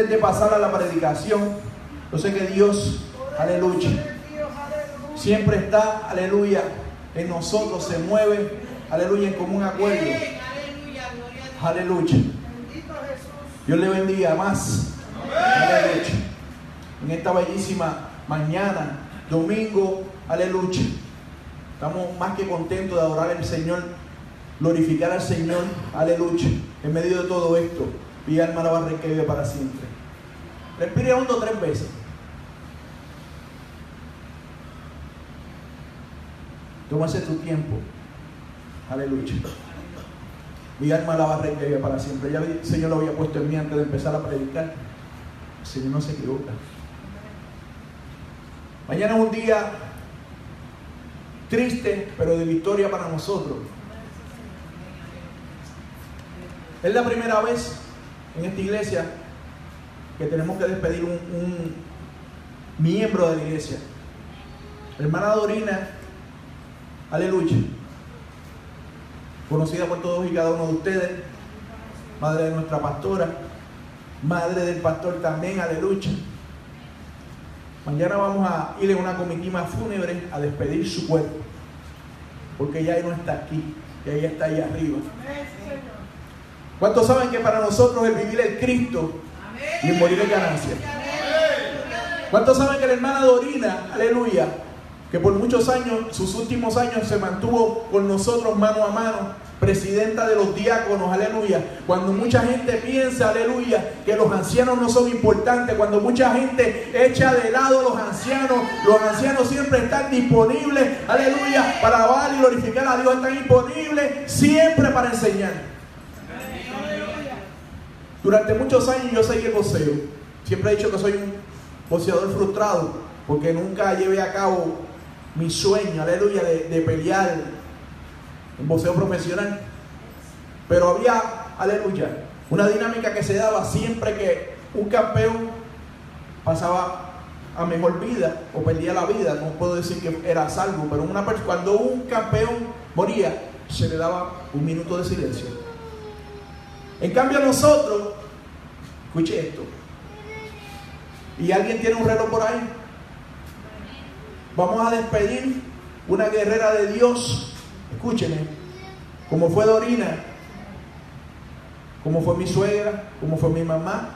Antes de pasar a la predicación, yo sé que Dios, aleluya, siempre está, aleluya, en nosotros, se mueve, aleluya, en común acuerdo. Aleluya. Dios le bendiga más. Aleluya. En esta bellísima mañana, domingo, aleluya. Estamos más que contentos de adorar al Señor, glorificar al Señor, aleluya. En medio de todo esto, mi alma la va a que vive para siempre. Respire hondo 3 veces. Tómase tu tiempo. Aleluya. Mi alma la va a que vive para siempre. Ya el Señor lo había puesto en mí antes de empezar a predicar. El Señor no se equivoca. Mañana es un día triste, pero de victoria para nosotros. Es la primera vez en esta iglesia que tenemos que despedir un miembro de la iglesia. La hermana Dorina, aleluya, conocida por todos y cada uno de ustedes, madre de nuestra pastora, madre del pastor también, aleluya. Mañana vamos a ir en una comitiva fúnebre a despedir su cuerpo, porque ya no está aquí, ya ella está allá arriba. ¿Cuántos saben que para nosotros el vivir es Cristo y el morir es ganancia? ¿Cuántos saben que la hermana Dorina, aleluya, que por muchos años, sus últimos años, se mantuvo con nosotros mano a mano, presidenta de los diáconos, aleluya? Cuando mucha gente piensa, aleluya, que los ancianos no son importantes, cuando mucha gente echa de lado a los ancianos siempre están disponibles, aleluya, para alabar y glorificar a Dios, están disponibles siempre para enseñar. Durante muchos años yo seguí el boxeo. Siempre he dicho que soy un boxeador frustrado, porque nunca llevé a cabo mi sueño, aleluya, de pelear en boxeo profesional. Pero había, aleluya, una dinámica que se daba siempre que un campeón pasaba a mejor vida o perdía la vida. No puedo decir que era salvo, pero cuando un campeón moría, se le daba 1 minuto de silencio. En cambio nosotros, escuche esto, y alguien tiene un reloj por ahí, vamos a despedir una guerrera de Dios, escúcheme, como fue Dorina, como fue mi suegra, como fue mi mamá,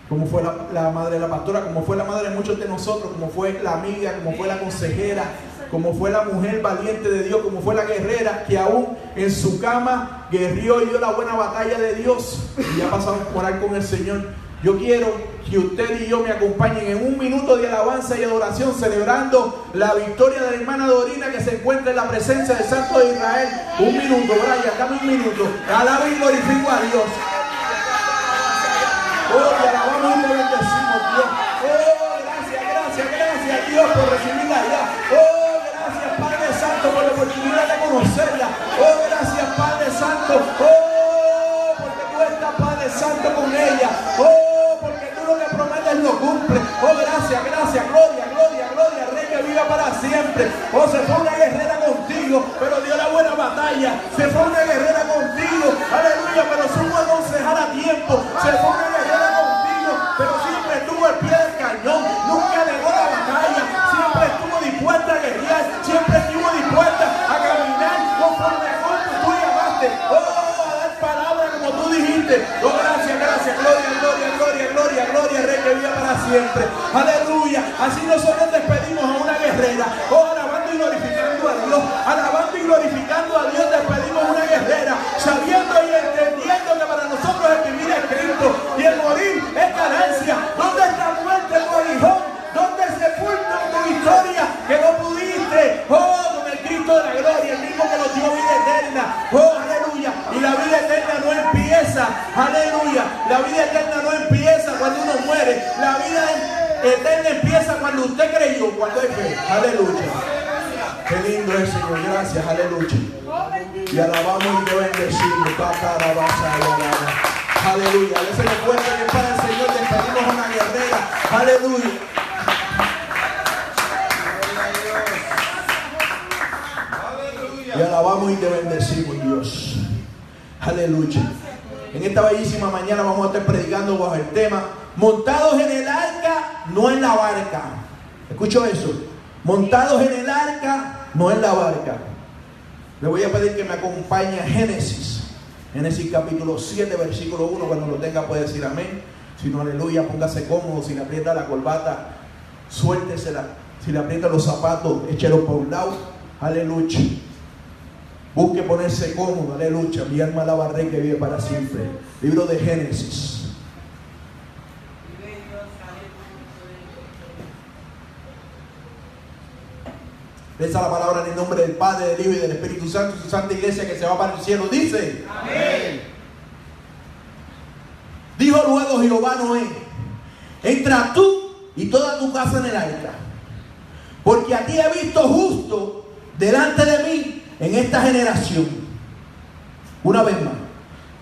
como fue la madre de la pastora, como fue la madre de muchos de nosotros, como fue la amiga, como fue la consejera, como fue la mujer valiente de Dios, como fue la guerrera que aún en su cama guerrió y dio la buena batalla de Dios y ya pasamos por ahí con el Señor. Yo quiero que usted y yo me acompañen en 1 minuto de alabanza y adoración, celebrando la victoria de la hermana Dorina, que se encuentra en la presencia del Santo de Israel. 1 minuto, Brian, dame 1 minuto. Alaba y glorifico a Dios. Oh, te alabamos y te bendecimos, Dios. Oh, gracias Dios por recibirla ya. Oh, gracias Padre Santo por la oportunidad de conocerla. Oh, gracias Padre Santo. Oh, porque tú estás, Padre Santo, con ella. Oh, porque tú lo que prometes lo cumples. Oh, gracias, gloria, Rey que viva para siempre. Oh, se fue una guerrera contigo, pero dio la buena batalla. Se fue una guerrera contigo, aleluya, pero supo aconsejar a tiempo. Se fue una guerrera contigo, pero siempre estuvo al pie del cañón. Nunca negó la batalla. Siempre estuvo dispuesta a guerrear. Siempre estuvo dispuesta a caminar conforme a como tú llamaste. Oh, a dar palabra como tú dijiste. Oh, gracias, gloria, Rey que viva para siempre. Aleluya. Así nosotros despedimos a una guerrera. Oh, alabando y glorificando a Dios. Alabando y glorificando a Dios, despedimos a una guerrera, sabiendo y entendiendo que para nosotros el vivir es Cristo y el morir es ganancia. ¿Dónde está muerte tu aguijón? ¿Dónde sepulcro tu historia que no pudiste? Oh, con el Cristo de la gloria, el mismo que nos dio vida eterna. Oh, aleluya. Y la vida eterna no empieza, aleluya, la vida eterna no empieza cuando uno muere. La vida eterna empieza cuando usted creyó, cuando hay fe. Aleluya. Qué lindo es, Señor. Gracias, aleluya. Y alabamos y te bendecimos. Aleluya. Déjeme fuerte que para el Señor despedimos a una guerrera. Aleluya. Y alabamos y te bendecimos, Dios. Aleluya. En esta esta bellísima mañana vamos a estar predicando bajo el tema montados en el arca, no en la barca. Escucho eso. Montados en el arca, no en la barca. Le voy a pedir que me acompañe a Génesis capítulo 7, versículo 1. Cuando lo tenga puede decir amén. Si no, aleluya, póngase cómodo. Si le aprieta la corbata, suéltesela. Si le aprieta los zapatos, échelo por un lado. Aleluya. Busque ponerse cómodo, aleluya. Mi alma alaba al Rey que vive para siempre. Libro de Génesis. Reza la palabra en el nombre del Padre, del Hijo y del Espíritu Santo. Su santa iglesia que se va para el cielo dice: amén. Dijo luego Jehová a Noé: entra tú y toda tu casa en el arca, porque a ti he visto justo delante de mí en esta generación. Una vez más.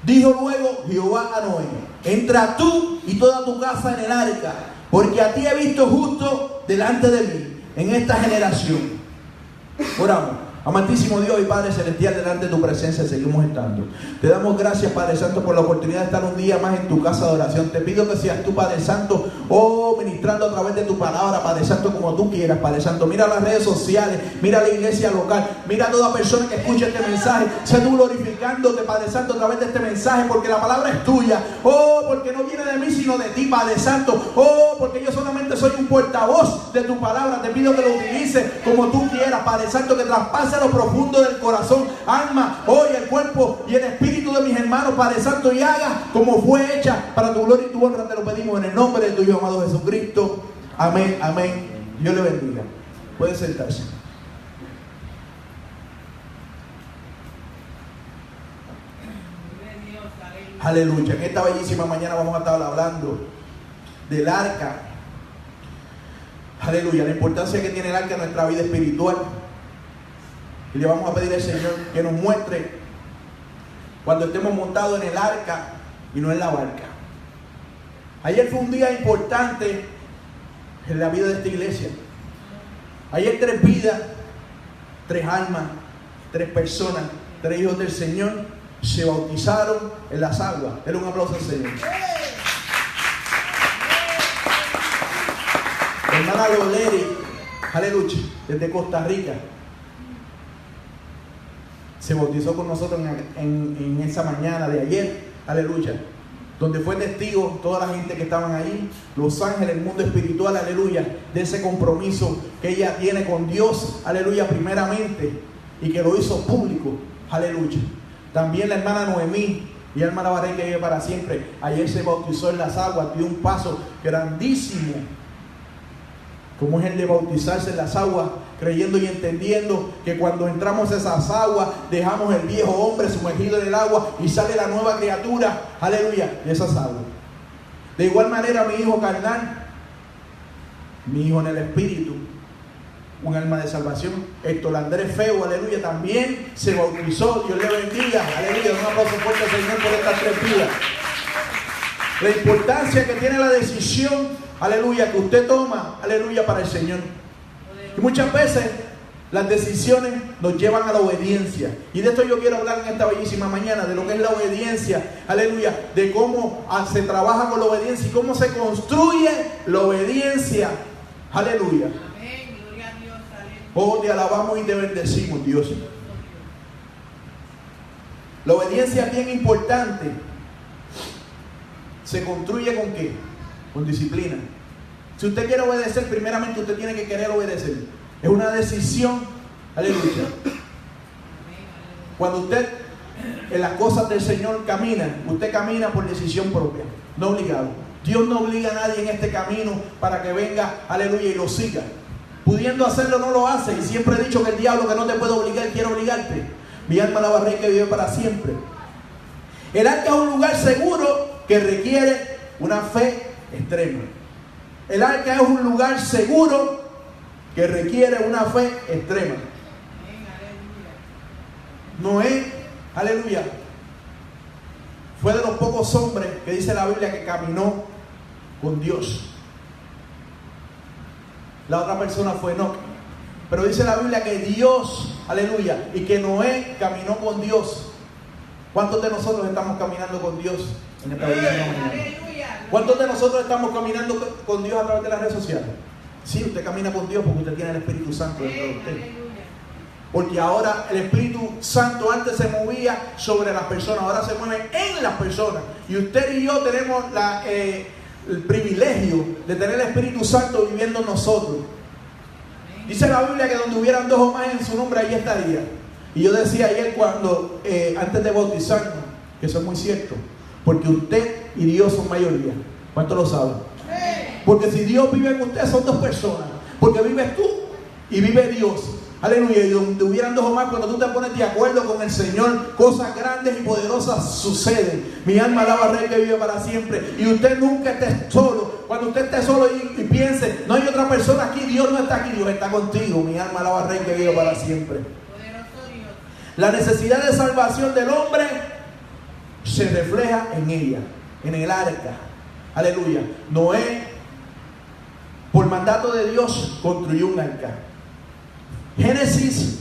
Dijo luego Jehová a Noé: entra tú y toda tu casa en el arca, porque a ti he visto justo delante de mí en esta generación. Oramos. Amantísimo Dios y Padre Celestial, delante de tu presencia seguimos estando. Te damos gracias, Padre Santo, por la oportunidad de estar un día más en tu casa de oración. Te pido que seas tú, Padre Santo, ministrando a través de tu palabra, Padre Santo, como tú quieras, Padre Santo. Mira las redes sociales, mira la iglesia local, mira a toda persona que escuche este mensaje. Sé tú glorificándote, Padre Santo, a través de este mensaje, porque la palabra es tuya. Porque no viene de mí, sino de ti, Padre Santo. Porque yo solamente soy un portavoz de tu palabra. Te pido que lo utilices como tú quieras, Padre Santo, que traspase lo profundo del corazón, alma, el cuerpo y el espíritu de mis hermanos, Padre Santo, y haga como fue hecha para tu gloria y tu honra. Te lo pedimos en el nombre de tu Hijo amado Jesucristo. Amén, amén. Dios le bendiga. Puede sentarse. Aleluya. En esta bellísima mañana vamos a estar hablando del arca. Aleluya. La importancia que tiene el arca en nuestra vida espiritual. Y le vamos a pedir al Señor que nos muestre cuando estemos montados en el arca y no en la barca. Ayer fue un día importante en la vida de esta iglesia. Ayer 3 vidas, 3 almas, 3 personas, 3 hijos del Señor se bautizaron en las aguas. Denle un aplauso al Señor. Hermana Loleri, aleluya, desde Costa Rica, se bautizó con nosotros en esa mañana de ayer, aleluya, donde fue testigo toda la gente que estaban ahí, los ángeles, el mundo espiritual, aleluya, de ese compromiso que ella tiene con Dios, aleluya, primeramente, y que lo hizo público, aleluya. También la hermana Noemí y la hermana Barrey que vive para siempre, ayer se bautizó en las aguas, dio un paso grandísimo, como es el de bautizarse en las aguas, creyendo y entendiendo que cuando entramos a esas aguas, dejamos el viejo hombre sumergido en el agua y sale la nueva criatura, aleluya, de esas aguas. De igual manera, mi hijo carnal, mi hijo en el espíritu, un alma de salvación, Héctor Andrés Feo, aleluya, también se bautizó. Dios le bendiga, aleluya. Un aplauso fuerte al Señor por estas 3 vidas. La importancia que tiene la decisión, aleluya, que usted toma, aleluya, para el Señor. Y muchas veces las decisiones nos llevan a la obediencia. Y de esto yo quiero hablar en esta bellísima mañana, de lo que es la obediencia, aleluya, de cómo se trabaja con la obediencia y cómo se construye la obediencia, aleluya. Amén, gloria a Dios, aleluya. Te alabamos y te bendecimos, Dios. La obediencia es bien importante. ¿Se construye con qué? Con disciplina. Si usted quiere obedecer, primeramente usted tiene que querer obedecer. Es una decisión, aleluya. Cuando usted en las cosas del Señor camina, usted camina por decisión propia, no obligado. Dios no obliga a nadie en este camino para que venga, aleluya, y lo siga. Pudiendo hacerlo, no lo hace. Y siempre he dicho que el diablo que no te puede obligar, quiere obligarte. Mi alma alaba al Rey que vive para siempre. El arca es un lugar seguro que requiere una fe extrema. El arca es un lugar seguro que requiere una fe extrema. Noé, aleluya, fue de los pocos hombres que dice la Biblia que caminó con Dios. La otra persona fue Enoc. Pero dice la Biblia que Dios, aleluya, y que Noé caminó con Dios. ¿Cuántos de nosotros estamos caminando con Dios en esta vida? Aleluya. ¿Cuántos de nosotros estamos caminando con Dios a través de las redes sociales? Sí, usted camina con Dios porque usted tiene el Espíritu Santo dentro de usted. Porque ahora el Espíritu Santo antes se movía sobre las personas, ahora se mueve en las personas. Y usted y yo tenemos el privilegio de tener el Espíritu Santo viviendo en nosotros. Dice la Biblia que donde hubieran dos o más en su nombre, ahí estaría. Y yo decía ayer cuando, antes de bautizarnos, que eso es muy cierto, porque usted y Dios son mayoría. ¿Cuántos lo saben? Porque si Dios vive en usted, son dos personas. Porque vives tú y vive Dios. Aleluya. Y donde hubieran dos o más, cuando tú te pones de acuerdo con el Señor, cosas grandes y poderosas suceden. Mi alma alaba al Rey que vive para siempre. Y usted nunca esté solo. Cuando usted esté solo y piense, no hay otra persona aquí, Dios no está aquí, Dios está contigo. Mi alma alaba al Rey que vive para siempre. La necesidad de salvación del hombre se refleja en ella, en el arca. Aleluya. Noé, por mandato de Dios, construyó un arca. Génesis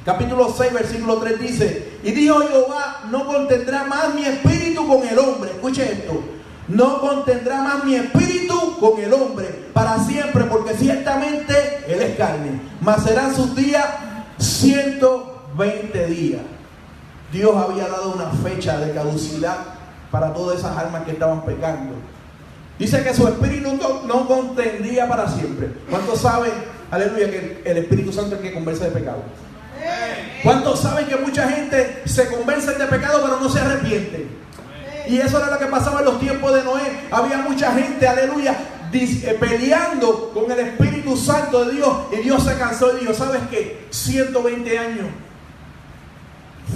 capítulo 6 versículo 3 dice: y dijo Jehová, no contendrá más mi espíritu con el hombre. Escuche esto: no contendrá más mi espíritu con el hombre para siempre, porque ciertamente él es carne, mas serán sus días 120 días. Dios había dado una fecha de caducidad para todas esas almas que estaban pecando. Dice que su espíritu no contendría para siempre. ¿Cuántos saben, aleluya, que el Espíritu Santo es el que convence de pecado? ¿Cuántos saben que mucha gente se convence de pecado pero no se arrepiente? Y eso era lo que pasaba en los tiempos de Noé. Había mucha gente, aleluya, peleando con el Espíritu Santo de Dios. Y Dios se cansó y dijo: ¿sabes qué? 120 años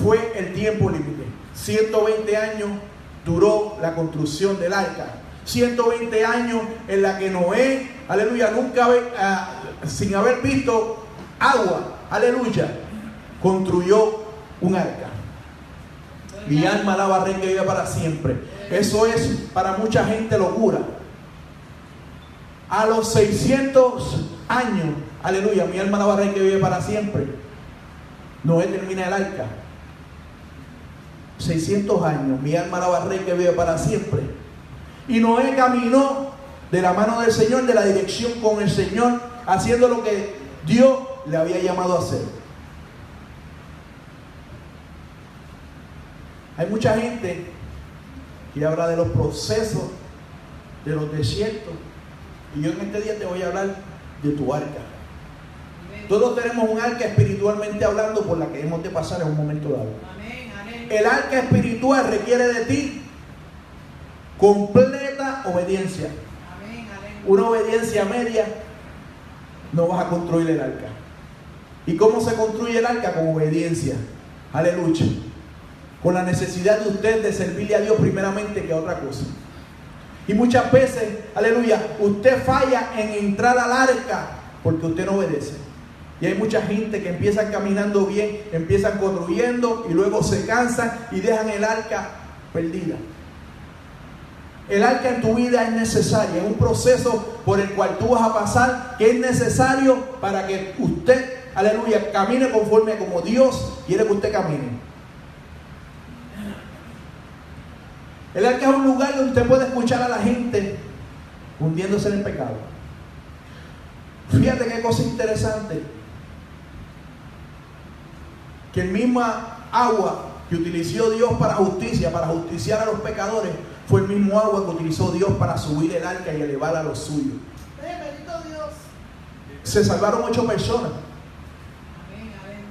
fue el tiempo límite. 120 años duró la construcción del arca. 120 años en la que Noé, aleluya, nunca sin haber visto agua, aleluya, construyó un arca. Mi alma alaba al Rey que vive para siempre. Eso es para mucha gente locura. A los 600 años, aleluya, mi alma alaba al Rey que vive para siempre, Noé termina el arca. 600 años, mi alma alaba al Rey que vive para siempre. Y Noé caminó de la mano del Señor, de la dirección con el Señor, haciendo lo que Dios le había llamado a hacer. Hay mucha gente que habla de los procesos, de los desiertos, y yo en este día te voy a hablar de tu arca. Todos tenemos un arca espiritualmente hablando por la que hemos de pasar en un momento dado. El arca espiritual requiere de ti completa obediencia. Una obediencia media, no vas a construir el arca. ¿Y cómo se construye el arca? Con obediencia. Aleluya. Con la necesidad de usted de servirle a Dios primeramente que a otra cosa. Y muchas veces, aleluya, usted falla en entrar al arca porque usted no obedece. Y hay mucha gente que empiezan caminando bien, empiezan construyendo y luego se cansan y dejan el arca perdida. El arca en tu vida es necesaria, es un proceso por el cual tú vas a pasar, que es necesario para que usted, aleluya, camine conforme a como Dios quiere que usted camine. El arca es un lugar donde usted puede escuchar a la gente hundiéndose en el pecado. Fíjate qué cosa interesante, que el misma agua que utilizó Dios para justicia, para justiciar a los pecadores, fue el mismo agua que utilizó Dios para subir el arca y elevar a los suyos. Se salvaron 8 personas.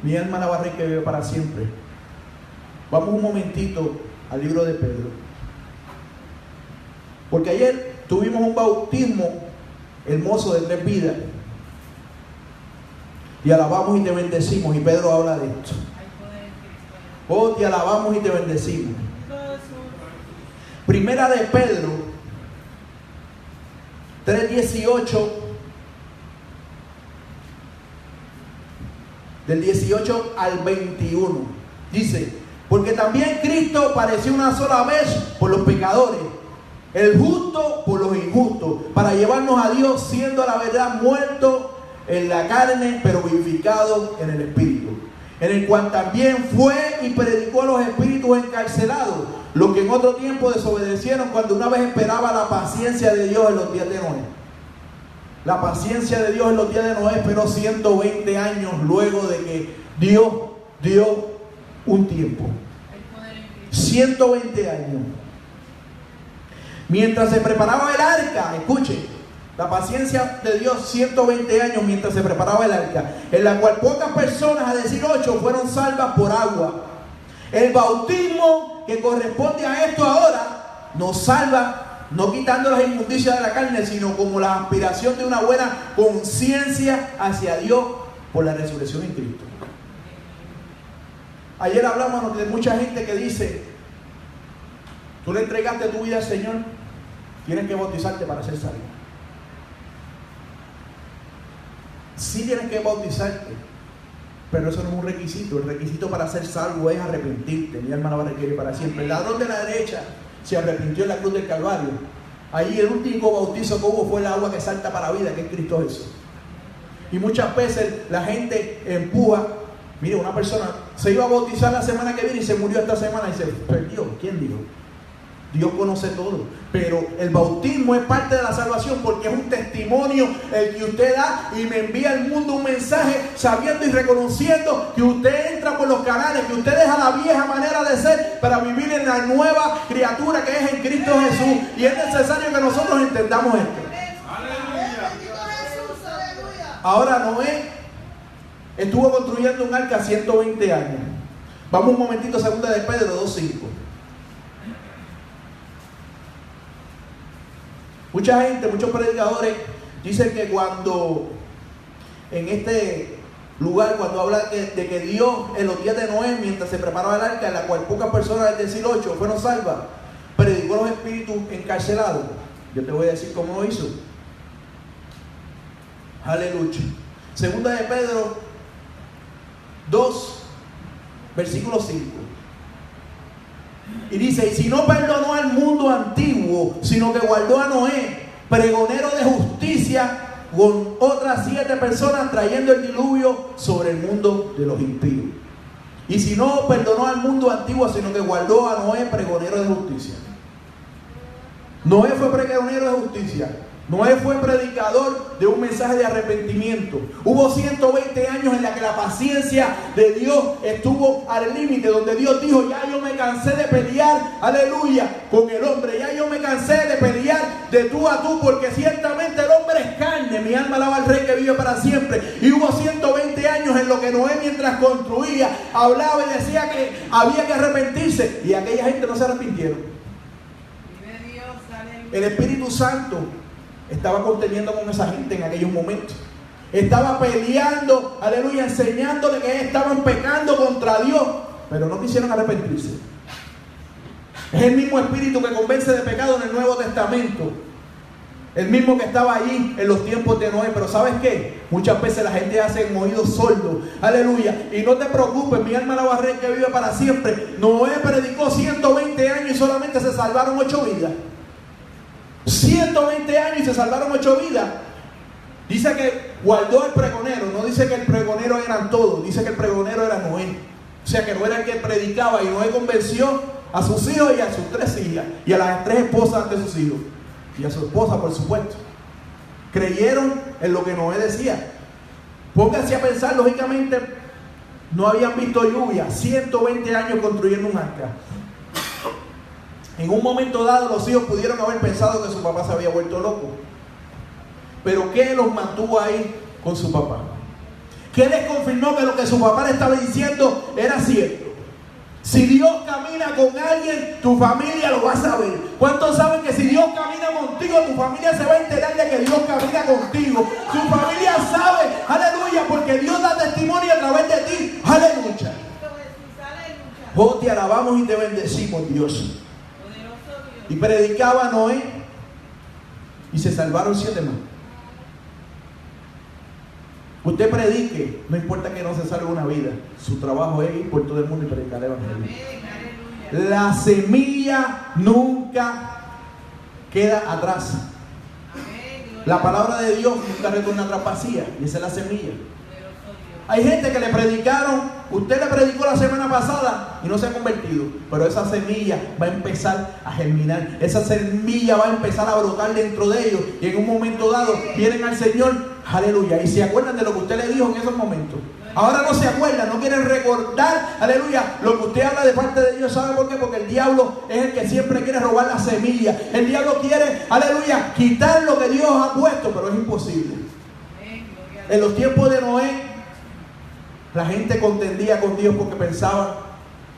Mi alma alaba al Rey que vive para siempre. Vamos un momentito al libro de Pedro, porque ayer tuvimos un bautismo hermoso de 3 vidas y alabamos y te bendecimos, y Pedro habla de esto. Oh, te alabamos y te bendecimos. Primera de Pedro 3:18, del 18 al 21, dice: porque también Cristo padeció una sola vez por los pecadores, el justo por los injustos, para llevarnos a Dios, siendo a la verdad muerto en la carne, pero vivificado en el Espíritu. en el cual también fue y predicó a los espíritus encarcelados, los que en otro tiempo desobedecieron cuando una vez esperaba la paciencia de Dios en los días de Noé. La paciencia de Dios en los días de Noé esperó 120 años luego de que Dios dio un tiempo. 120 años. Mientras se preparaba el arca, escuche, la paciencia de Dios, 120 años mientras se preparaba el arca, en la cual pocas personas, a decir 8, fueron salvas por agua. El bautismo que corresponde a esto ahora nos salva, no quitando las inmundicias de la carne, sino como la aspiración de una buena conciencia hacia Dios por la resurrección en Cristo. Ayer hablamos de mucha gente que dice: tú le entregaste tu vida al Señor, tienes que bautizarte para ser salvo. Sí tienes que bautizarte, pero eso no es un requisito. El requisito para ser salvo es arrepentirte. Mi alma no va a requerir para siempre. El ladrón de la derecha se arrepintió en la cruz del Calvario. Ahí el último bautizo que hubo fue el agua que salta para la vida, que es Cristo Jesús. Y muchas veces la gente empuja. Mire, una persona se iba a bautizar la semana que viene y se murió esta semana y se perdió. ¿Quién dijo? Dios conoce todo, pero el bautismo es parte de la salvación porque es un testimonio el que usted da y me envía al mundo un mensaje sabiendo y reconociendo que usted entra por los canales, que usted deja la vieja manera de ser para vivir en la nueva criatura que es en Cristo Jesús, y es necesario que nosotros entendamos esto. Ahora Noé estuvo construyendo un arca 120 años. Vamos un momentito a 2 de Pedro 2:5. Mucha gente, muchos predicadores dicen que cuando en este lugar, cuando habla de que Dios en los días de Noé, mientras se preparaba el arca, en la cual pocas personas, es decir 8, fueron salvas, predicó a los espíritus encarcelados. Yo te voy a decir cómo lo hizo. Aleluya. 2 de Pedro 2, versículo 5. Y dice: y si no perdonó al mundo antiguo, sino que guardó a Noé, pregonero de justicia, con otras 7 personas, trayendo el diluvio sobre el mundo de los impíos. Y si no perdonó al mundo antiguo, sino que guardó a Noé, pregonero de justicia. Noé fue pregonero de justicia. Noé fue predicador de un mensaje de arrepentimiento. Hubo 120 años en la que la paciencia de Dios estuvo al límite, donde Dios dijo: ya yo me cansé de pelear, aleluya, con el hombre. Ya yo me cansé de pelear de tú a tú, porque ciertamente el hombre es carne. Mi alma alaba al Rey que vive para siempre. Y hubo 120 años en lo que Noé, mientras construía, hablaba y decía que había que arrepentirse, y aquella gente no se arrepintieron. El Espíritu Santo estaba conteniendo con esa gente en aquellos momentos. Estaba peleando, aleluya, enseñándole que estaban pecando contra Dios, pero no quisieron arrepentirse. Es el mismo espíritu que convence de pecado en el Nuevo Testamento. El mismo que estaba allí en los tiempos de Noé. Pero ¿sabes qué? Muchas veces la gente hace oídos sordos. Aleluya. Y no te preocupes, mi alma alaba al Rey que vive para siempre. Noé predicó 120 años y solamente se salvaron 8 vidas. 120 años y se salvaron 8 vidas. Dice que guardó el pregonero. No dice que el pregonero eran todos. Dice que el pregonero era Noé. O sea que no era el que predicaba. Y Noé convenció a sus hijos y a sus 3 hijas. Y a las 3 esposas de sus hijos. Y a su esposa, por supuesto. Creyeron en lo que Noé decía. Pónganse a pensar, lógicamente no habían visto lluvia. 120 años construyendo un arca. En un momento dado los hijos pudieron haber pensado que su papá se había vuelto loco. Pero ¿qué los mantuvo ahí con su papá? ¿Qué les confirmó que lo que su papá le estaba diciendo era cierto? Si Dios camina con alguien, tu familia lo va a saber. ¿Cuántos saben que si Dios camina contigo, tu familia se va a enterar de que Dios camina contigo? Tu familia sabe, aleluya, porque Dios da testimonio a través de ti, aleluya. Oh, te alabamos y te bendecimos, Dios. Y predicaba Noé y se salvaron 7 más. Usted predique, no importa que no se salve una vida. Su trabajo es ir por todo el mundo y predicar el evangelio. La semilla nunca queda atrás. La palabra de Dios nunca retorna atrás vacía. Y esa es la semilla. Hay gente que le predicaron, usted le predicó la semana pasada y no se ha convertido, pero esa semilla va a empezar a germinar, esa semilla va a empezar a brotar dentro de ellos y en un momento dado vienen al Señor, aleluya, y se acuerdan de lo que usted le dijo en esos momentos. Ahora no se acuerdan, no quieren recordar, aleluya, lo que usted habla de parte de Dios. ¿Sabe por qué? Porque el diablo es el que siempre quiere robar la semilla. El diablo quiere, aleluya, quitar lo que Dios ha puesto, pero es imposible. En los tiempos de Noé, la gente contendía con Dios porque pensaban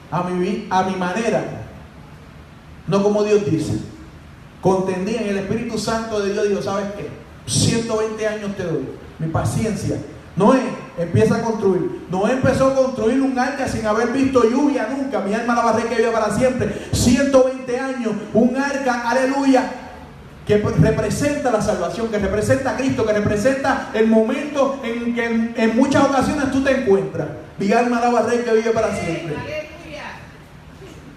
a mi manera, no como Dios dice. Contendían. El Espíritu Santo de Dios dijo, ¿sabes qué? 120 años te doy, mi paciencia. Noé empieza a construir. Noé empezó a construir un arca sin haber visto lluvia nunca. Mi alma alaba al Rey que vive para siempre. 120 años, un arca, aleluya, que representa la salvación, que representa a Cristo, que representa el momento en que en muchas ocasiones tú te encuentras. Mi alma alaba al Rey que vive para siempre.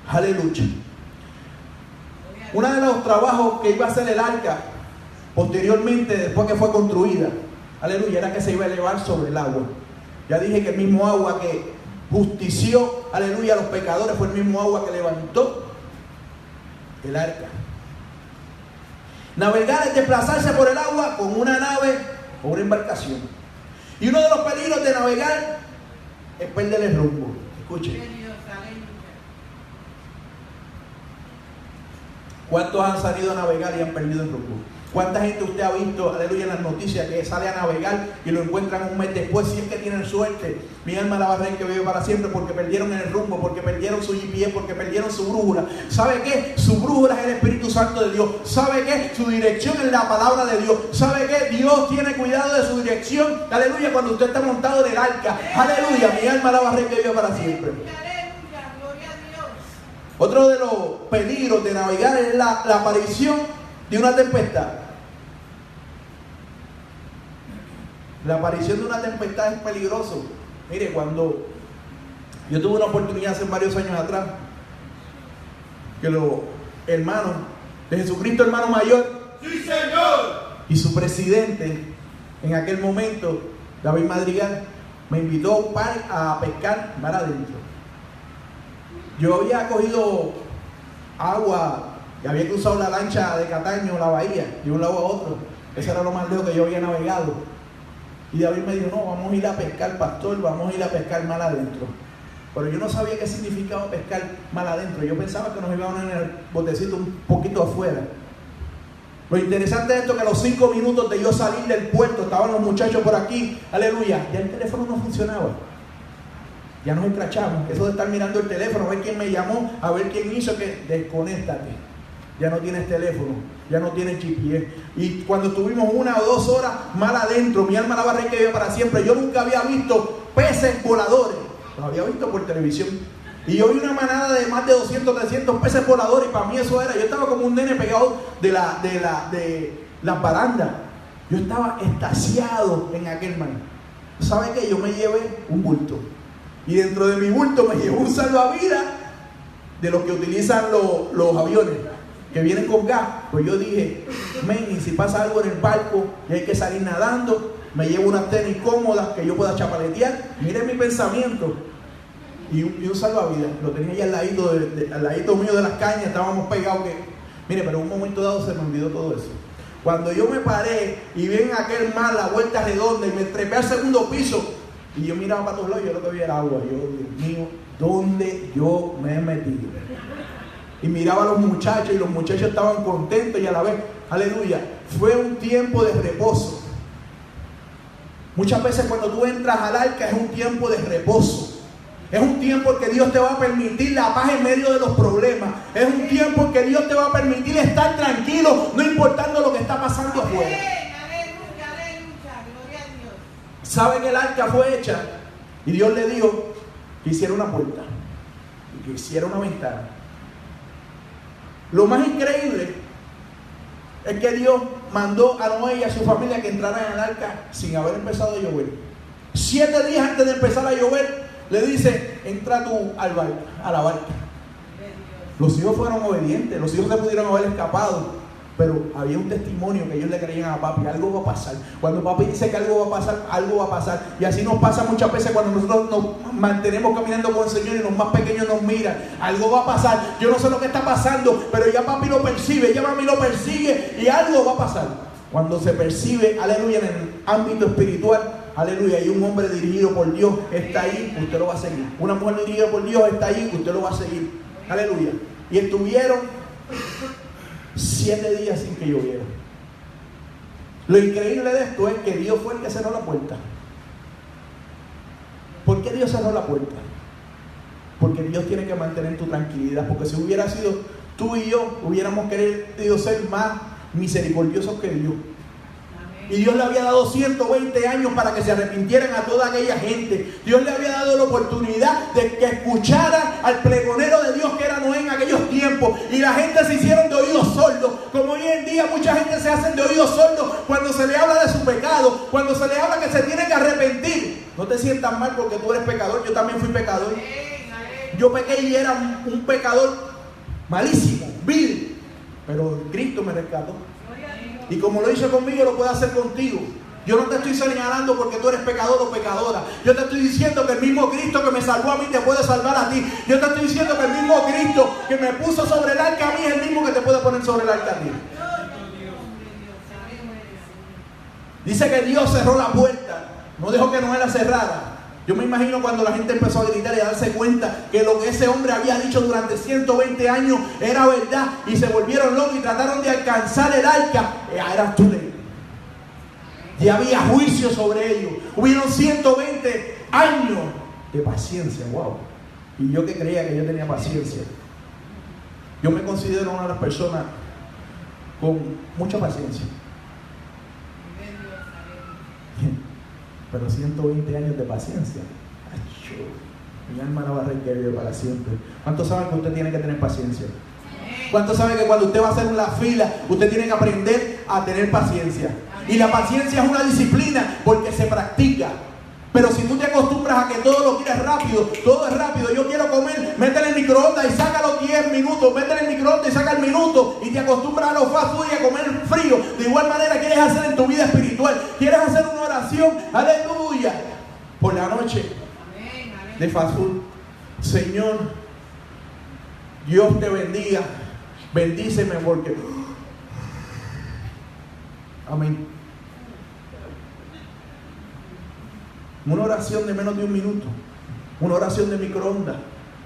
Aleluya. Uno de los trabajos que iba a hacer el arca posteriormente, después que fue construida, aleluya, era que se iba a elevar sobre el agua. Ya dije que el mismo agua que justició, aleluya, a los pecadores fue el mismo agua que levantó el arca. Navegar es desplazarse por el agua con una nave o una embarcación. Y uno de los peligros de navegar es perder el rumbo. Escuchen. ¿Cuántos han salido a navegar y han perdido el rumbo? ¿Cuánta gente usted ha visto, aleluya, en las noticias que sale a navegar y lo encuentran un mes después, si es que tienen suerte? Mi alma alaba al Rey que vive para siempre, porque perdieron el rumbo, porque perdieron su GPS, porque perdieron su brújula. ¿Sabe qué? Su brújula es el Espíritu Santo de Dios. ¿Sabe qué? Su dirección es la palabra de Dios. ¿Sabe qué? Dios tiene cuidado de su dirección, aleluya, cuando usted está montado en el arca. Aleluya, mi alma alaba al Rey que vive para siempre. Otro de los peligros de navegar es la aparición de una tempestad. La aparición de una tempestad es peligroso. Mire, cuando yo tuve una oportunidad hace varios años atrás, que los hermanos de Jesucristo, hermano mayor, ¡sí, Señor!, y su presidente en aquel momento, David Madrigal, me invitó a pescar mar adentro. Yo había cogido agua y había cruzado la lancha de Cataño, la bahía, de un lado a otro. Eso era lo más lejos que yo había navegado. Y David me dijo, no, vamos a ir a pescar, pastor, vamos a ir a pescar mar adentro. Pero yo no sabía qué significaba pescar mar adentro. Yo pensaba que nos íbamos en el botecito un poquito afuera. Lo interesante de esto es que a los 5 minutos de yo salir del puerto, estaban los muchachos por aquí, aleluya, ya el teléfono no funcionaba. Ya nos escrachamos. Eso de estar mirando el teléfono, a ver quién me llamó, a ver quién hizo, que desconéctate. Ya no tienes teléfono, ya no tienes GPS. Y cuando estuvimos 1 o 2 horas mal adentro, mi alma alaba al Rey que vive para siempre. Yo nunca había visto peces voladores, los había visto por televisión. Y yo vi una manada de más de 200, 300 peces voladores, y para mí eso era, yo estaba como un nene pegado de las barandas. Yo estaba extasiado en aquel mar. ¿Sabe qué? Yo me llevé un bulto. Y dentro de mi bulto me llevé un salvavidas de los que utilizan los aviones, que vienen con gas. Pues yo dije, men, y si pasa algo en el barco y hay que salir nadando, me llevo unas tenis cómodas que yo pueda chapaletear. Mire mi pensamiento. Y un salvavidas, lo tenía ahí al ladito mío de las cañas, estábamos pegados que... Mire, pero en un momento dado se me olvidó todo eso. Cuando yo me paré y vi en aquel mar la vuelta redonda y me trepé al segundo piso, y yo miraba para todos lados y yo lo que vi era agua. Yo, Dios mío, ¿dónde yo me he metido? Y miraba a los muchachos y los muchachos estaban contentos y a la vez, aleluya, fue un tiempo de reposo. Muchas veces cuando tú entras al arca es un tiempo de reposo. Es un tiempo en que Dios te va a permitir la paz en medio de los problemas. Es un tiempo en que Dios te va a permitir estar tranquilo, no importando lo que está pasando afuera. ¿Sabe que el arca fue hecha? Y Dios le dijo que hiciera una puerta y que hiciera una ventana. Lo más increíble es que Dios mandó a Noé y a su familia que entraran en el arca sin haber empezado a llover. 7 días antes de empezar a llover, le dice, entra tú a la barca. Los hijos fueron obedientes, los hijos se pudieron haber escapado. Pero había un testimonio que ellos le creían a papi, algo va a pasar. Cuando papi dice que algo va a pasar, algo va a pasar. Y así nos pasa muchas veces cuando nosotros nos mantenemos caminando con el Señor y los más pequeños nos miran. Algo va a pasar. Yo no sé lo que está pasando, pero ya papi lo percibe, ya mami lo persigue y algo va a pasar. Cuando se percibe, aleluya, en el ámbito espiritual, aleluya, y un hombre dirigido por Dios está ahí, usted lo va a seguir. Una mujer dirigida por Dios está ahí, usted lo va a seguir. Aleluya. Y estuvieron 7 días sin que lloviera. Lo increíble de esto es que Dios fue el que cerró la puerta. ¿Por qué Dios cerró la puerta? Porque Dios tiene que mantener tu tranquilidad. Porque si hubiera sido tú y yo, hubiéramos querido ser más misericordiosos que Dios. Y Dios le había dado 120 años para que se arrepintieran a toda aquella gente. Dios le había dado la oportunidad de que escucharan al pregonero de Dios que era Noé en aquellos tiempos. Y la gente se hicieron de oídos sordos. Como hoy en día mucha gente se hace de oídos sordos cuando se le habla de su pecado, cuando se le habla que se tiene que arrepentir. No te sientas mal porque tú eres pecador. Yo también fui pecador. Yo pequé y era un pecador malísimo, vil. Pero Cristo me rescató. Y como lo hizo conmigo, lo puede hacer contigo. Yo no te estoy señalando porque tú eres pecador o pecadora. Yo te estoy diciendo que el mismo Cristo que me salvó a mí te puede salvar a ti. Yo te estoy diciendo que el mismo Cristo que me puso sobre el arca a mí es el mismo que te puede poner sobre el arca a ti. Dice que Dios cerró la puerta. No dejó que Noé la cerrara. Yo me imagino cuando la gente empezó a gritar y a darse cuenta que lo que ese hombre había dicho durante 120 años era verdad y se volvieron locos y trataron de alcanzar el arca. Era too late. Ya había juicio sobre ellos. Hubieron 120 años de paciencia. Wow. Y yo que creía que yo tenía paciencia. Yo me considero una de las personas con mucha paciencia. Pero 120 años de paciencia. Ay, mi alma no va a requerir para siempre. ¿Cuántos saben que usted tiene que tener paciencia? ¿Cuántos saben que cuando usted va a hacer una fila, usted tiene que aprender a tener paciencia? Y la paciencia es una disciplina porque se practica. Pero si tú te acostumbras a que todo lo quieres rápido, todo es rápido. Yo quiero comer, métele el microondas y saca los 10 minutos. Métele el microondas y saca el minuto. Y te acostumbras a los fast food y a comer frío. De igual manera quieres hacer en tu vida espiritual. Quieres hacer una oración, aleluya, por la noche de fast food. Señor, Dios te bendiga. Bendíceme porque... Amén. Una oración de menos de 1 minuto. Una oración de microondas.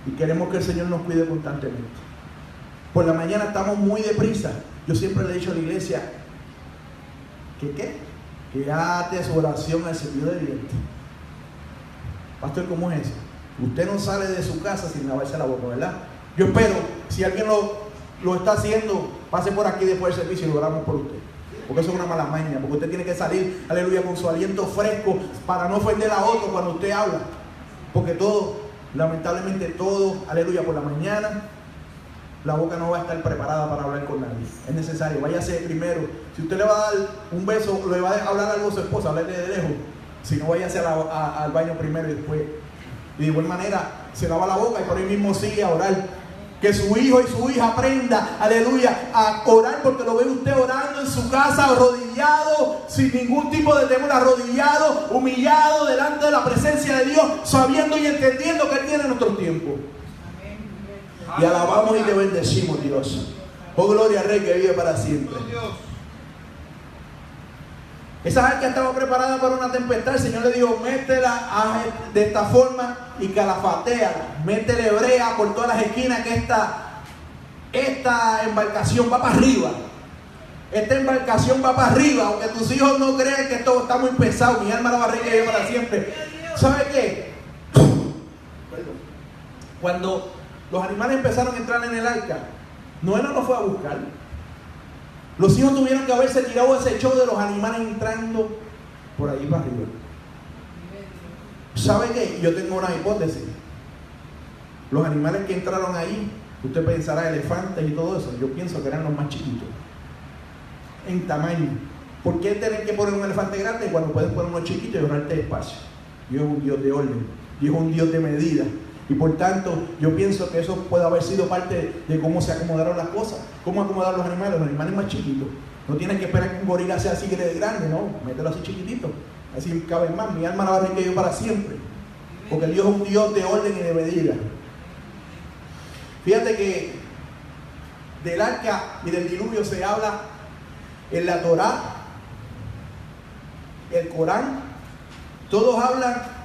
Y queremos que el Señor nos cuide constantemente. Por la mañana estamos muy deprisa. Yo siempre le he dicho a la iglesia que ate su oración al cepillo de dientes. Pastor, ¿cómo es eso? Usted no sale de su casa sin lavarse la boca, ¿verdad? Yo espero, si alguien lo está haciendo, pase por aquí después del servicio y lo oramos por usted. Porque eso es una mala maña, porque usted tiene que salir, aleluya, con su aliento fresco para no ofender a otro cuando usted habla. Porque todo, lamentablemente todo, aleluya, por la mañana, la boca no va a estar preparada para hablar con nadie. Es necesario, váyase primero. Si usted le va a dar un beso, le va a hablar algo a su esposa, háblele de lejos. Si no, váyase al baño primero y después. Y de igual manera, se lava la boca y por ahí mismo sigue a orar. Que su hijo y su hija aprenda, aleluya, a orar, porque lo ve usted orando en su casa, arrodillado, sin ningún tipo de temor, arrodillado, humillado delante de la presencia de Dios, sabiendo y entendiendo que Él tiene nuestro tiempo. Y alabamos y te bendecimos, Dios. Oh, gloria al Rey que vive para siempre. Esa arca estaba preparada para una tempestad. El Señor le dijo, métela de esta forma y calafateala. Métele brea por todas las esquinas que esta embarcación va para arriba. Esta embarcación va para arriba. Aunque tus hijos no crean que esto está muy pesado. Mi alma la va a reír para siempre. ¿Sabe qué? Cuando los animales empezaron a entrar en el arca, Noé no los fue a buscar. Los hijos tuvieron que haberse tirado ese show de los animales entrando por ahí para arriba. ¿Sabe qué? Yo tengo una hipótesis. Los animales que entraron ahí, usted pensará elefantes y todo eso. Yo pienso que eran los más chiquitos en tamaño. ¿Por qué tener que poner un elefante grande cuando puedes poner uno chiquito y ahorrarte espacio? Dios es un Dios de orden. Dios es un Dios de medida. Y por tanto, yo pienso que eso puede haber sido parte de cómo se acomodaron las cosas. ¿Cómo acomodar los animales más chiquitos? No tienes que esperar que un gorila sea así grande, no, mételo así chiquitito. Así caben más. Mi alma la va a requerir para siempre. Porque Dios es un Dios de orden y de medida. Fíjate que del arca y del diluvio se habla en la Torá, el Corán. Todos hablan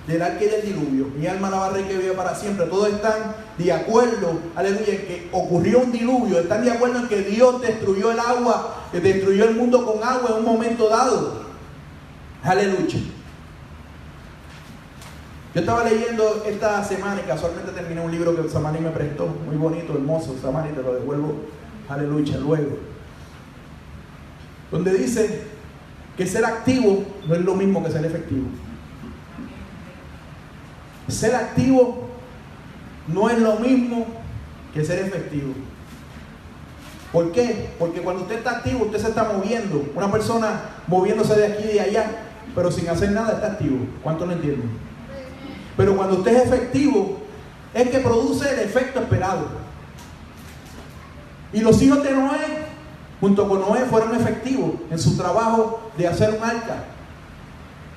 del arca y del diluvio. Mi alma la va a requerir para siempre. Todos están de acuerdo, aleluya, en que ocurrió un diluvio. Están de acuerdo en que Dios destruyó el agua, destruyó el mundo con agua en un momento dado. Aleluya. Yo estaba leyendo esta semana y casualmente terminé un libro que Samari me prestó, muy bonito, hermoso. Samari, te lo devuelvo, aleluya, luego. Donde dice que ser activo no es lo mismo que ser efectivo. Ser activo no es lo mismo que ser efectivo. ¿Por qué? Porque cuando usted está activo, usted se está moviendo. Una persona moviéndose de aquí y de allá, pero sin hacer nada está activo. ¿Cuánto lo entienden? Pero cuando usted es efectivo, es que produce el efecto esperado. Y los hijos de Noé, junto con Noé, fueron efectivos en su trabajo de hacer un arca.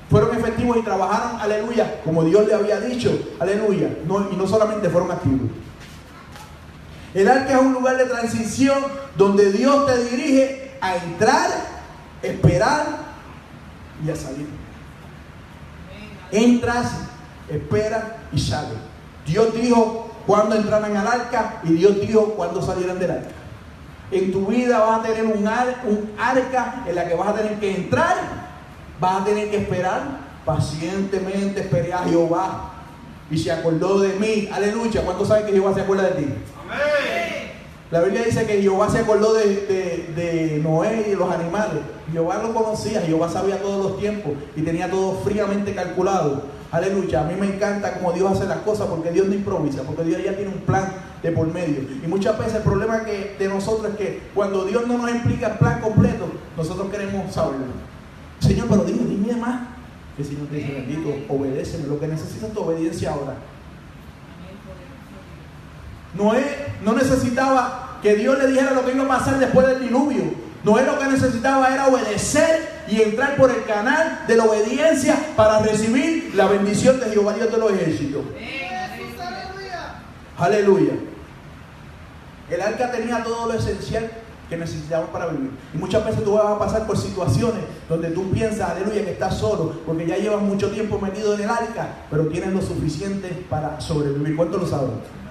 Fueron efectivos y trabajaron, aleluya, como Dios le había dicho, aleluya. Y no solamente fueron activos. El arca es un lugar de transición donde Dios te dirige a entrar, esperar y a salir. Entras, espera y sale. Dios dijo cuándo entraran al arca y Dios dijo cuándo salieran del arca. En tu vida vas a tener un arca en la que vas a tener que entrar, vas a tener que esperar pacientemente. Esperé a Jehová y se acordó de mí. Aleluya. ¿Cuántos saben que Jehová se acuerda de ti? Amén. La Biblia dice que Jehová se acordó de Noé y de los animales. Jehová lo conocía, Jehová sabía todos los tiempos y tenía todo fríamente calculado. Aleluya, a mí me encanta cómo Dios hace las cosas, porque Dios no improvisa, porque Dios ya tiene un plan de por medio. Y muchas veces el problema de nosotros es que cuando Dios no nos explica el plan completo, nosotros queremos saberlo. Señor, pero dime más. Que el Señor te dice, bendito, obedéceme, lo que necesitas es tu obediencia ahora. Noé no necesitaba que Dios le dijera lo que iba a pasar después del diluvio. Noé lo que necesitaba era obedecer y entrar por el canal de la obediencia para recibir la bendición de Jehová Dios de los ejércitos. Aleluya. El arca tenía todo lo esencial que necesitamos para vivir. Y muchas veces tú vas a pasar por situaciones donde tú piensas, aleluya, que estás solo, porque ya llevas mucho tiempo metido en el arca, pero tienes lo suficiente para sobrevivir. ¿Cuántos lo saben?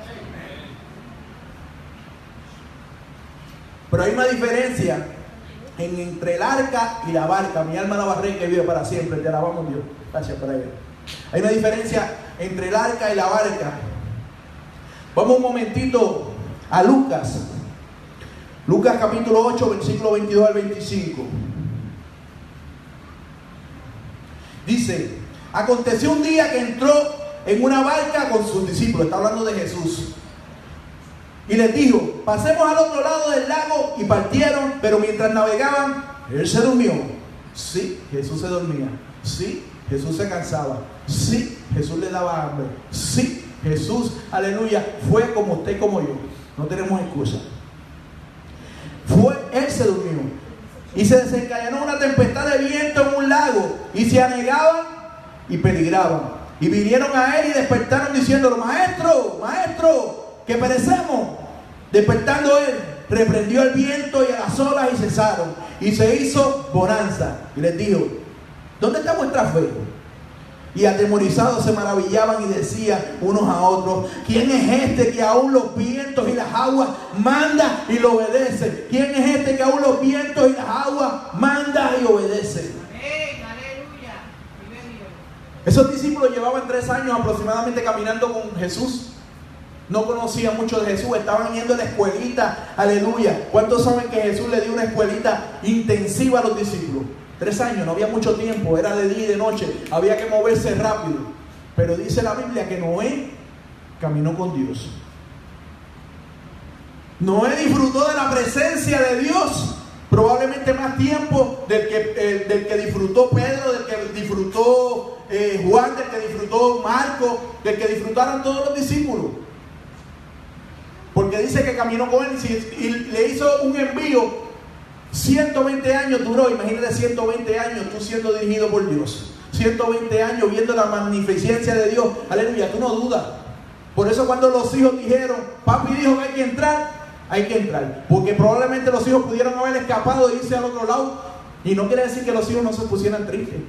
Pero hay una diferencia entre el arca y la barca. Mi alma la barré que vive para siempre. Te alabamos, Dios. Gracias por ahí. Hay una diferencia entre el arca y la barca. Vamos un momentito a Lucas. Lucas capítulo 8, versículo 22 al 25. Dice: aconteció un día que entró en una barca con sus discípulos. Está hablando de Jesús. Y les dijo: pasemos al otro lado del lago. Y partieron, pero mientras navegaban, él se durmió. Sí, Jesús se dormía. Sí, Jesús se cansaba. Sí, Jesús le daba hambre. Sí, Jesús, aleluya, fue como usted y como yo. No tenemos excusa. Él se durmió. Y se desencadenó una tempestad de viento en un lago. Y se anegaban y peligraban. Y vinieron a él y despertaron diciéndole: maestro, maestro, que perecemos. Despertando él, reprendió el viento y a las olas y cesaron. Y se hizo bonanza. Y les dijo: ¿dónde está vuestra fe? Y atemorizados se maravillaban y decían unos a otros: ¿quién es este que aún los vientos y las aguas manda y lo obedece? ¿Quién es este que aún los vientos y las aguas manda y obedece? Amén, aleluya. Esos discípulos llevaban 3 años aproximadamente caminando con Jesús. No conocían mucho de Jesús, estaban yendo a la escuelita, aleluya. ¿Cuántos saben que Jesús le dio una escuelita intensiva a los discípulos? 3 años, no había mucho tiempo, era de día y de noche, había que moverse rápido. Pero dice la Biblia que Noé caminó con Dios. Noé disfrutó de la presencia de Dios probablemente más tiempo del que disfrutó Pedro, del que disfrutó Juan, del que disfrutó Marcos, del que disfrutaron todos los discípulos. Porque dice que caminó con él y le hizo un envío. 120 años duró, imagínate 120 años tú siendo dirigido por Dios. 120 años viendo la magnificencia de Dios. Aleluya, tú no dudas. Por eso cuando los hijos dijeron, papi dijo que hay que entrar, hay que entrar. Porque probablemente los hijos pudieron haber escapado e irse al otro lado. Y no quiere decir que los hijos no se pusieran tristes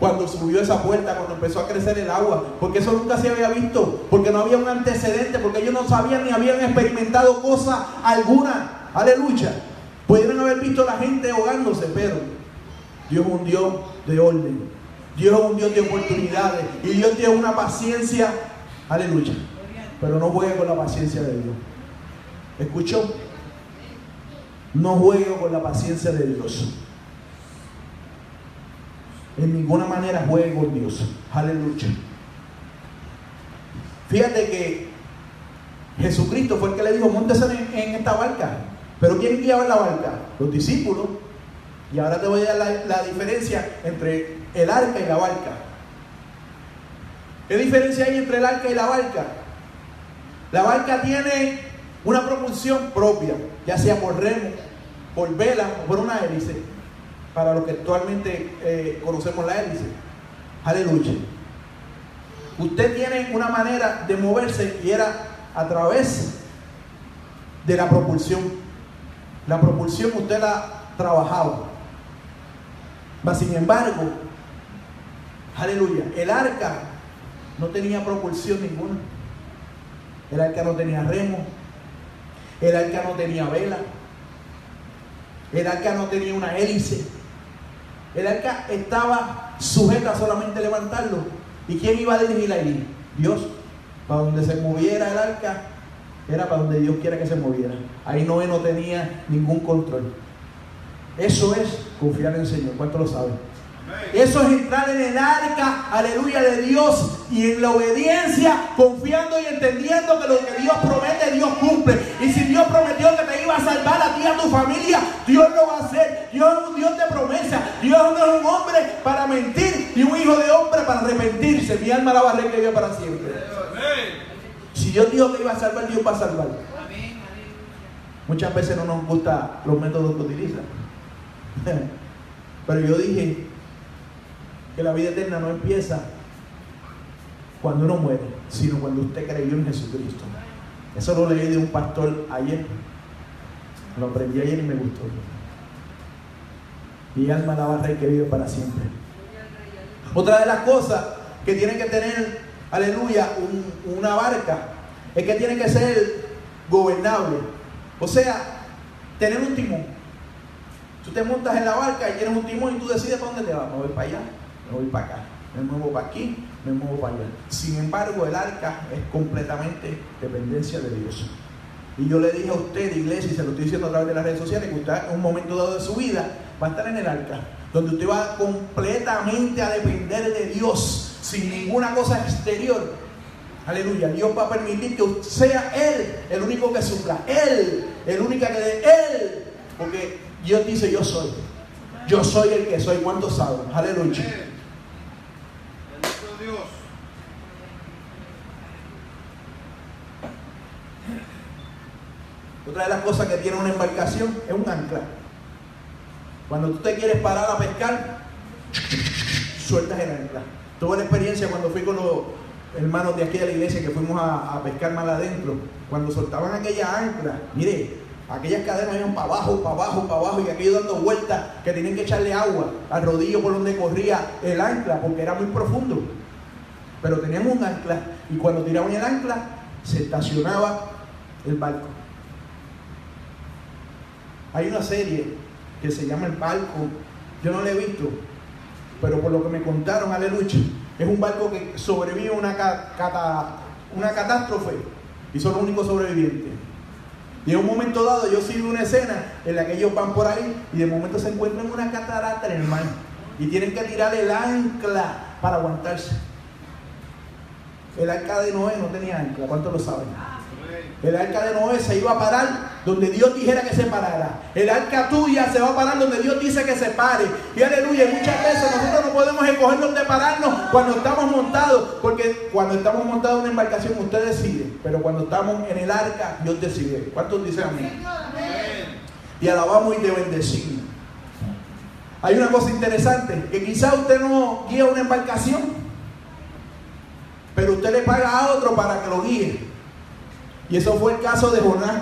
cuando subió esa puerta, cuando empezó a crecer el agua, porque eso nunca se había visto, porque no había un antecedente, porque ellos no sabían ni habían experimentado cosa alguna. Aleluya. Pudieron haber visto a la gente ahogándose, pero Dios es un Dios de orden, Dios es un Dios de oportunidades, y Dios tiene una paciencia. Aleluya. Pero no juegue con la paciencia de Dios. ¿Escuchó? No juegue con la paciencia de Dios. En ninguna manera juegue con Dios. Aleluya. Fíjate que Jesucristo fue el que le dijo, móntese en esta barca. Pero ¿quién guiaba la barca? Los discípulos. Y ahora te voy a dar la diferencia entre el arca y la barca. ¿Qué diferencia hay entre el arca y la barca? La barca tiene una propulsión propia, ya sea por remo, por vela o por una hélice. Para los que actualmente conocemos la hélice. Aleluya. Usted tiene una manera de moverse y era a través de la propulsión. La propulsión usted la trabajaba. Mas sin embargo, aleluya, el arca no tenía propulsión ninguna. El arca no tenía remo. El arca no tenía vela. El arca no tenía una hélice. El arca estaba sujeta solamente a levantarlo. ¿Y quién iba a dirigir ahí? Dios. Para donde se moviera el arca, era para donde Dios quiera que se moviera. Ahí Noé no tenía ningún control. Eso es confiar en el Señor. ¿Cuántos lo saben? Eso es entrar en el arca, aleluya, de Dios, y en la obediencia, confiando y entendiendo que lo que Dios promete, Dios cumple. Y si Dios prometió que te iba a salvar a ti y a tu familia, Dios lo va a hacer. Dios es un Dios de promesa. Dios no es un hombre para mentir, ni un hijo de hombre para arrepentirse. Mi alma la va a recrear para siempre. Si Dios dijo que iba a salvar, Dios va a salvar. Muchas veces no nos gustan los métodos que utilizan. Pero yo dije que la vida eterna no empieza cuando uno muere, sino cuando usted creyó en Jesucristo. Eso lo leí de un pastor ayer. Lo aprendí ayer y me gustó. Mi alma la va a que vive para siempre. Otra de las cosas que tiene que tener, aleluya, una barca, es que tiene que ser gobernable. O sea, tener un timón. Tú te montas en la barca y tienes un timón y tú decides para dónde te vas. Me voy para allá, me voy para acá, me muevo para aquí, me muevo para allá. Sin embargo, el arca es completamente dependencia de Dios. Y yo le dije a usted, iglesia, y se lo estoy diciendo a través de las redes sociales, que usted en un momento dado de su vida va a estar en el arca, donde usted va completamente a depender de Dios, sin ninguna cosa exterior. Aleluya. Dios va a permitir que sea Él el único que supla, Él el único que dé, Él, porque Dios dice: yo soy el que soy. ¿Cuántos saben? Aleluya. Bendito Dios. Otra de las cosas que tiene una embarcación es un ancla. Cuando tú te quieres parar a pescar, sueltas el ancla. Tuve la experiencia cuando fui con los hermanos de aquí de la iglesia, que fuimos a pescar mal adentro. Cuando soltaban aquella ancla, mire, aquellas cadenas iban para abajo, para abajo, para abajo, y aquello dando vueltas, que tenían que echarle agua al rodillo por donde corría el ancla, porque era muy profundo. Pero teníamos un ancla, y cuando tiraban el ancla, se estacionaba el barco. Hay una serie que se llama El Barco. Yo no la he visto, pero por lo que me contaron, aleluya, es un barco que sobrevive a una catástrofe y son los únicos sobrevivientes. Y en un momento dado yo sí vi una escena en la que ellos van por ahí y de momento se encuentran en una catarata en el mar y tienen que tirar el ancla para aguantarse. El arca de Noé no tenía ancla. ¿Cuántos lo saben? El arca de Noé se iba a parar donde Dios dijera que se parara. El arca tuya se va a parar donde Dios dice que se pare. Y aleluya, muchas veces nosotros no podemos escoger dónde pararnos cuando estamos montados. Porque cuando estamos montados en una embarcación usted decide. Pero cuando estamos en el arca, Dios decide. ¿Cuántos dicen amén? Y alabamos y te bendecimos. Hay una cosa interesante, que quizá usted no guía una embarcación, pero usted le paga a otro para que lo guíe. Y eso fue el caso de Jonás.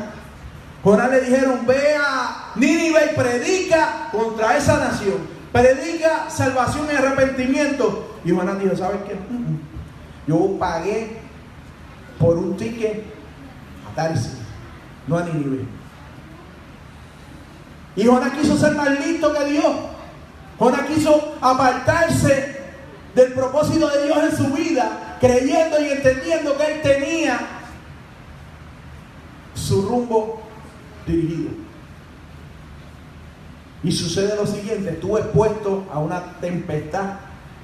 Jonás le dijeron: ve a Nínive y predica contra esa nación. Predica salvación y arrepentimiento. Y Jonás dijo: ¿sabes qué? Yo pagué por un ticket a Tarsis, no a Nínive. Y Jonás quiso ser más listo que Dios. Jonás quiso apartarse del propósito de Dios en su vida, creyendo y entendiendo que él tenía su rumbo dirigido. Y sucede lo siguiente: estuvo expuesto a una tempestad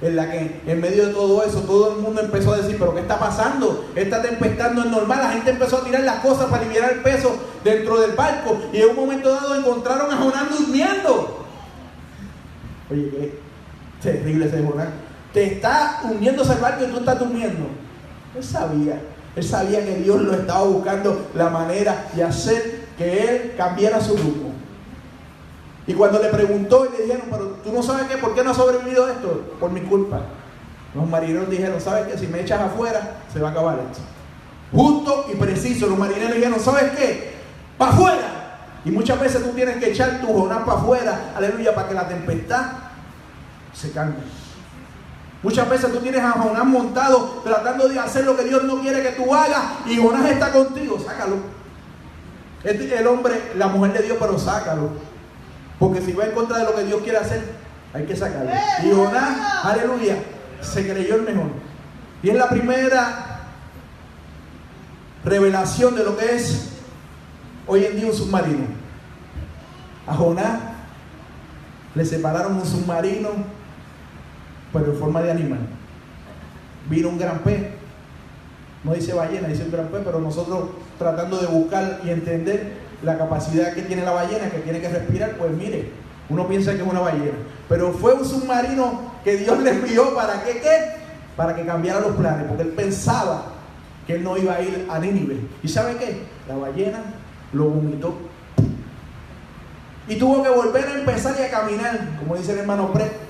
en la que en medio de todo eso todo el mundo empezó a decir: ¿pero qué está pasando? Esta tempestad no es normal. La gente empezó a tirar las cosas para aliviar el peso dentro del barco, y en un momento dado encontraron a Jonás durmiendo. Oye, qué terrible ese Jonás. Te está hundiéndose el barco y tú estás durmiendo. Él sabía que Dios lo estaba buscando la manera de hacer que él cambiara su rumbo. Y cuando le preguntó y le dijeron: pero tú no sabes qué, ¿por qué no has sobrevivido a esto? Por mi culpa. Los marineros dijeron: ¿sabes qué? Si me echas afuera, se va a acabar esto. Justo y preciso, los marineros dijeron: ¿sabes qué? ¡Para afuera! Y muchas veces tú tienes que echar tu Jonás para afuera, aleluya, para que la tempestad se calme. Muchas veces tú tienes a Jonás montado tratando de hacer lo que Dios no quiere que tú hagas, y Jonás está contigo. Sácalo. El hombre, la mujer de Dios, pero sácalo. Porque si va en contra de lo que Dios quiere hacer, hay que sacarlo. Y Jonás, aleluya, se creyó el mejor. Y es la primera revelación de lo que es hoy en día un submarino. A Jonás le separaron un submarino, pero en forma de animal. Vino un gran pez. No dice ballena, dice un gran pez, pero nosotros tratando de buscar y entender la capacidad que tiene la ballena, que tiene que respirar, pues mire, uno piensa que es una ballena. Pero fue un submarino que Dios le envió para que, ¿qué? Para que cambiara los planes, porque él pensaba que él no iba a ir a Nínive. ¿Y sabe qué? La ballena lo vomitó. Y tuvo que volver a empezar y a caminar, como dice el hermano Pre.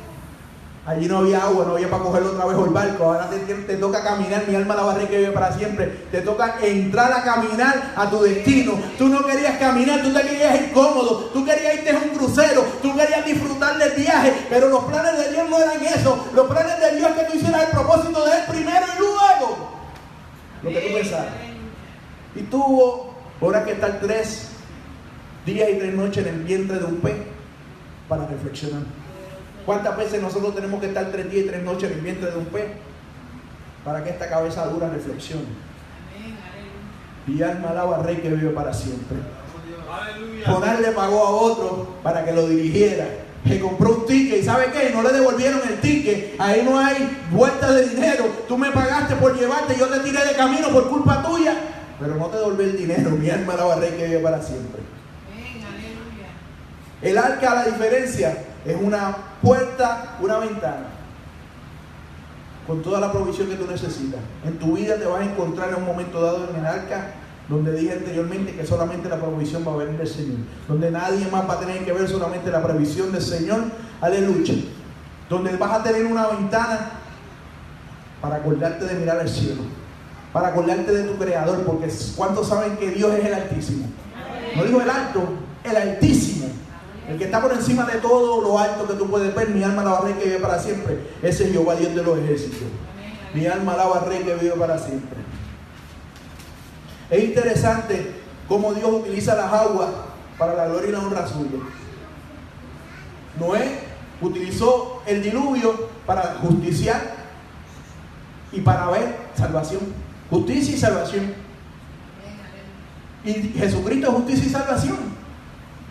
Allí no había agua, no había para cogerlo otra vez el barco. Ahora te toca caminar, mi alma alaba al Rey que vive para siempre. Te toca entrar a caminar a tu destino. Tú no querías caminar, tú te querías ir cómodo. Tú querías irte a un crucero, tú querías disfrutar del viaje. Pero los planes de Dios no eran eso. Los planes de Dios es que tú hicieras el propósito de Él primero y luego lo que tú pensaras. Y tuvo ahora que estar 3 días y 3 noches en el vientre de un pez para reflexionar. ¿Cuántas veces nosotros tenemos que estar 3 días y 3 noches en el vientre de un pez para que esta cabeza dura reflexione? Mi alma alaba al Rey que vive para siempre. Jonás le pagó a otro para que lo dirigiera. Que compró un ticket, y ¿sabe qué? No le devolvieron el ticket. Ahí no hay vuelta de dinero. Tú me pagaste por llevarte, yo te tiré de camino por culpa tuya, pero no te devolví el dinero. Mi alma alaba al Rey que vive para siempre. El arca, a la diferencia, es una puerta, una ventana con toda la provisión que tú necesitas. En tu vida te vas a encontrar en un momento dado en el arca, donde dije anteriormente que solamente la provisión va a venir del Señor, donde nadie más va a tener que ver, solamente la provisión del Señor. Aleluya. Donde vas a tener una ventana para acordarte de mirar al cielo, para acordarte de tu Creador, porque ¿cuántos saben que Dios es el Altísimo? No digo el alto, el Altísimo. El que está por encima de todo lo alto que tú puedes ver. Mi alma alaba al Rey que vive para siempre. Ese es Jehová, Dios de los ejércitos. Mi alma alaba al Rey que vive para siempre. Es interesante cómo Dios utiliza las aguas para la gloria y la honra suya. Noé utilizó el diluvio para justiciar y para ver salvación. Justicia y salvación. Y Jesucristo es justicia y salvación.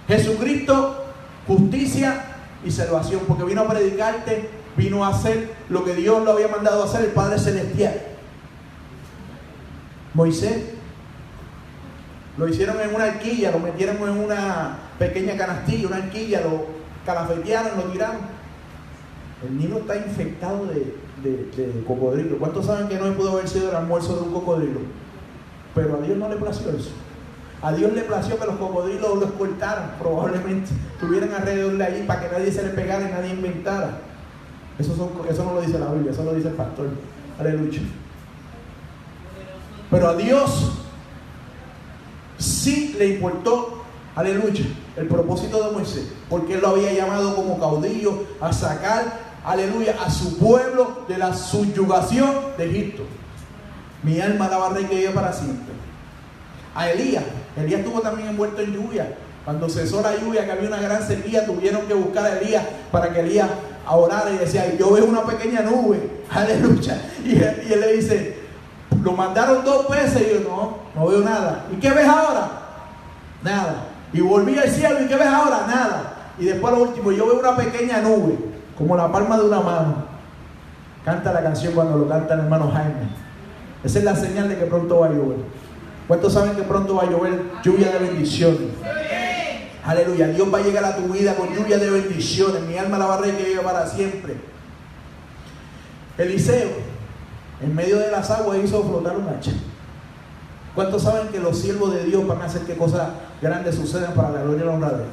Jesucristo, justicia y salvación, porque vino a predicarte, vino a hacer lo que Dios lo había mandado a hacer, el Padre Celestial. Moisés Lo hicieron en una arquilla, lo metieron en una pequeña canastilla, una arquilla, lo calafetearon, lo tiraron. El niño está infectado de cocodrilo. ¿Cuántos saben que no pudo haber sido el almuerzo de un cocodrilo? Pero a Dios no le plació eso. A Dios le plació que los cocodrilos lo escoltaran, probablemente estuvieran alrededor de ahí para que nadie se le pegara y nadie inventara. Eso no lo dice la Biblia, eso lo dice el pastor. Aleluya. Pero a Dios sí le importó, aleluya, el propósito de Moisés, porque él lo había llamado como caudillo a sacar, aleluya, a su pueblo de la subyugación de Egipto. Mi alma alaba al Rey que vive para siempre. A Elías estuvo también envuelto en lluvia. Cuando cesó la lluvia, que había una gran sequía, tuvieron que buscar a Elías para que Elías orara y decía, yo veo una pequeña nube, aleluya. Y él le dice, lo mandaron 2 veces y yo no veo nada. ¿Y qué ves ahora? Nada. Y volví al cielo, ¿y qué ves ahora? Nada. Y después lo último, yo veo una pequeña nube, como la palma de una mano. Canta la canción cuando lo canta el hermano Jaime. Esa es la señal de que pronto va a llover. ¿Cuántos saben que pronto va a llover lluvia de bendiciones? Aleluya, Dios va a llegar a tu vida con lluvia de bendiciones. Mi alma la va a reír que vive para siempre. Eliseo, en medio de las aguas, hizo flotar un hacha. ¿Cuántos saben que los siervos de Dios van a hacer que cosas grandes sucedan para la gloria y la honra de Dios?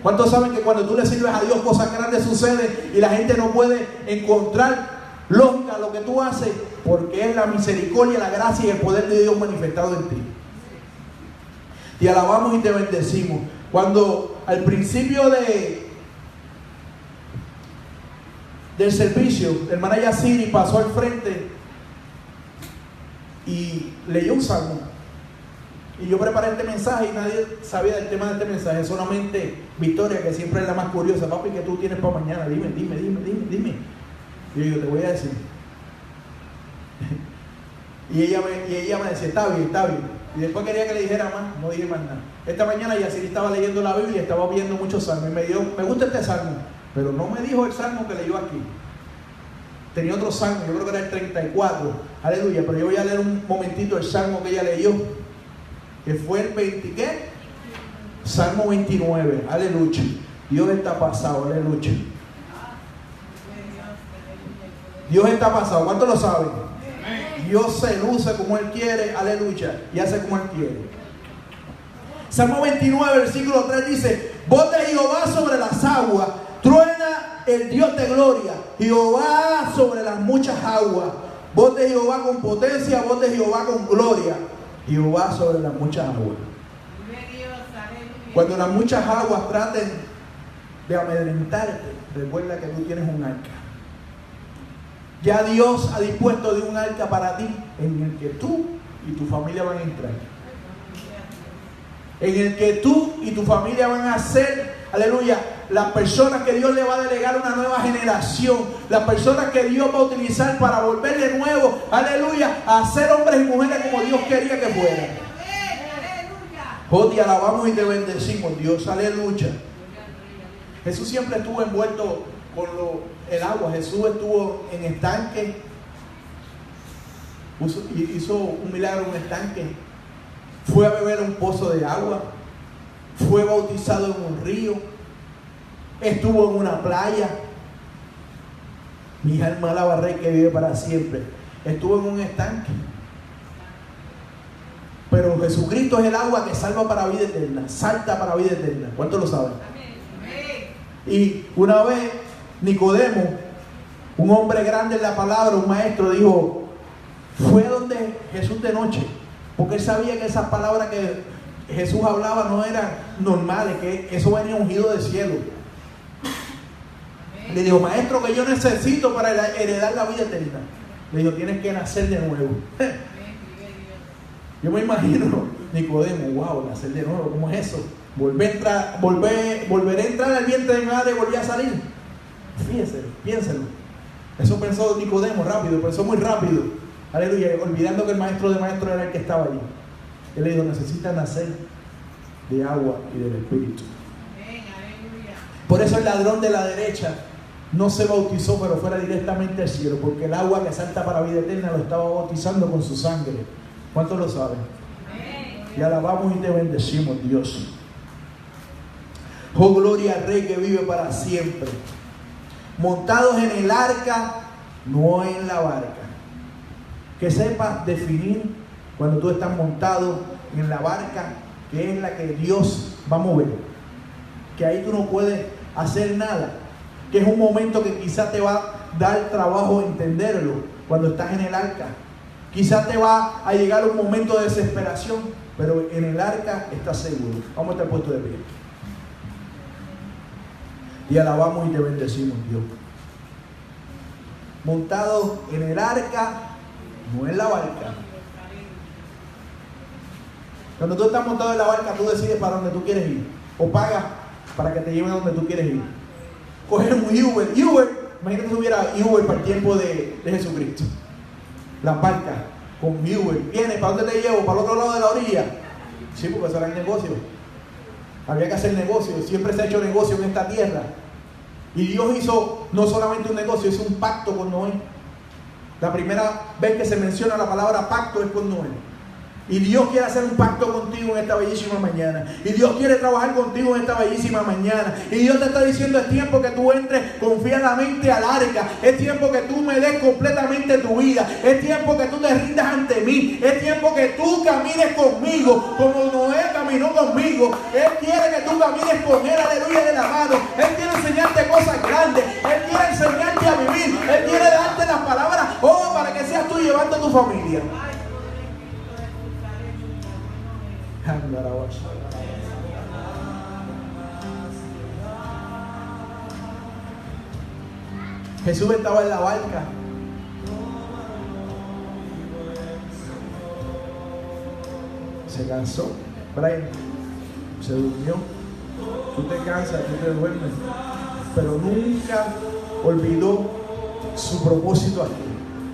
¿Cuántos saben que cuando tú le sirves a Dios cosas grandes suceden y la gente no puede encontrar lógica a lo que tú haces? Porque es la misericordia, la gracia y el poder de Dios manifestado en ti. Te alabamos y te bendecimos. Cuando al principio del servicio, el hermana Yaciri pasó al frente y leyó un salmo. Y yo preparé este mensaje y nadie sabía del tema de este mensaje, solamente Victoria, que siempre es la más curiosa. Papi, ¿qué tú tienes para mañana? Dime. Y yo te voy a decir. Y ella me decía, está bien. Y después quería que le dijera más, no dije más nada. Esta mañana Yaciri estaba leyendo la Biblia, estaba viendo muchos salmos y me gusta este salmo, pero no me dijo el salmo que leyó aquí. Tenía otro salmo, yo creo que era el 34, aleluya, pero yo voy a leer un momentito el salmo que ella leyó, que fue el 20, ¿qué? Salmo 29, aleluya. Dios está pasado, aleluya. Dios está pasado, ¿cuántos lo saben? Dios se luce como Él quiere, aleluya, y hace como Él quiere. Salmo 29, versículo 3 dice, voz de Jehová sobre las aguas, truena el Dios de gloria, Jehová sobre las muchas aguas, voz de Jehová con potencia, voz de Jehová con gloria, Jehová sobre las muchas aguas. Cuando las muchas aguas traten de amedrentarte, recuerda que tú tienes un arca. Ya Dios ha dispuesto de un arca para ti, en el que tú y tu familia van a entrar. En el que tú y tu familia van a ser, aleluya, las personas que Dios le va a delegar una nueva generación. Las personas que Dios va a utilizar para volver de nuevo, aleluya, a ser hombres y mujeres como Dios quería que fueran. Oh, te alabamos y te bendecimos, Dios, aleluya. Jesús siempre estuvo envuelto con el agua. Jesús estuvo en estanque, hizo un milagro en un estanque, fue a beber un pozo de agua, fue bautizado en un río, estuvo en una playa. Mi alma alaba al Rey que vive para siempre. Estuvo en un estanque. Pero Jesucristo es el agua que salva para vida eterna, salta para vida eterna. ¿Cuántos lo saben? Y una vez Nicodemo, un hombre grande en la palabra, un maestro, dijo, fue donde Jesús de noche, porque él sabía que esas palabras que Jesús hablaba no eran normales, que eso venía ungido del cielo. Le dijo, maestro, que yo necesito para heredar la vida eterna. Le dijo, tienes que nacer de nuevo. Yo me imagino Nicodemo, wow, nacer de nuevo, ¿cómo es eso? Volveré a entrar al vientre de mi madre y volví a salir. Fíjense, piénsenlo. Eso pensó Nicodemo rápido, pensó muy rápido. Aleluya, olvidando que el maestro de maestros era el que estaba allí. Él le dijo, necesita nacer de agua y del Espíritu. Por eso el ladrón de la derecha no se bautizó, pero fuera directamente al cielo, porque el agua que salta para vida eterna lo estaba bautizando con su sangre. ¿Cuántos lo saben? Te alabamos y te bendecimos, Dios. Oh, gloria al Rey que vive para siempre. Montados en el arca, no en la barca. Que sepas definir cuando tú estás montado en la barca, que es la que Dios va a mover. Que ahí tú no puedes hacer nada. Que es un momento que quizás te va a dar trabajo entenderlo cuando estás en el arca. Quizás te va a llegar un momento de desesperación, pero en el arca estás seguro. Vamos a estar puestos de pie. Y alabamos y te bendecimos, Dios. Montado en el arca, no en la barca. Cuando tú estás montado en la barca, tú decides para dónde tú quieres ir. O pagas para que te lleven a donde tú quieres ir. Coger un Uber. Imagínate que hubiera Uber para el tiempo de Jesucristo. La barca con Uber. Viene, ¿para dónde te llevo? ¿Para el otro lado de la orilla? Sí, porque eso era el negocio. Había que hacer negocio. Siempre se ha hecho negocio en esta tierra. Y Dios hizo no solamente un negocio, hizo un pacto con Noé. La primera vez que se menciona la palabra pacto es con Noé. Y Dios quiere hacer un pacto contigo en esta bellísima mañana. Y Dios quiere trabajar contigo en esta bellísima mañana. Y Dios te está diciendo: es tiempo que tú entres confiadamente al arca. Es tiempo que tú me des completamente tu vida. Es tiempo que tú te rindas ante mí. Es tiempo que tú camines conmigo como Noé caminó conmigo. Él quiere que tú camines con Él, aleluya, de la mano. Él quiere enseñarte cosas grandes. Él quiere enseñarte a vivir. Él quiere darte las palabras, para que seas tú llevando a tu familia. Jesús estaba en la barca. Se cansó. Brian se durmió. Tú te cansas, tú te duermes, pero nunca olvidó su propósito aquí.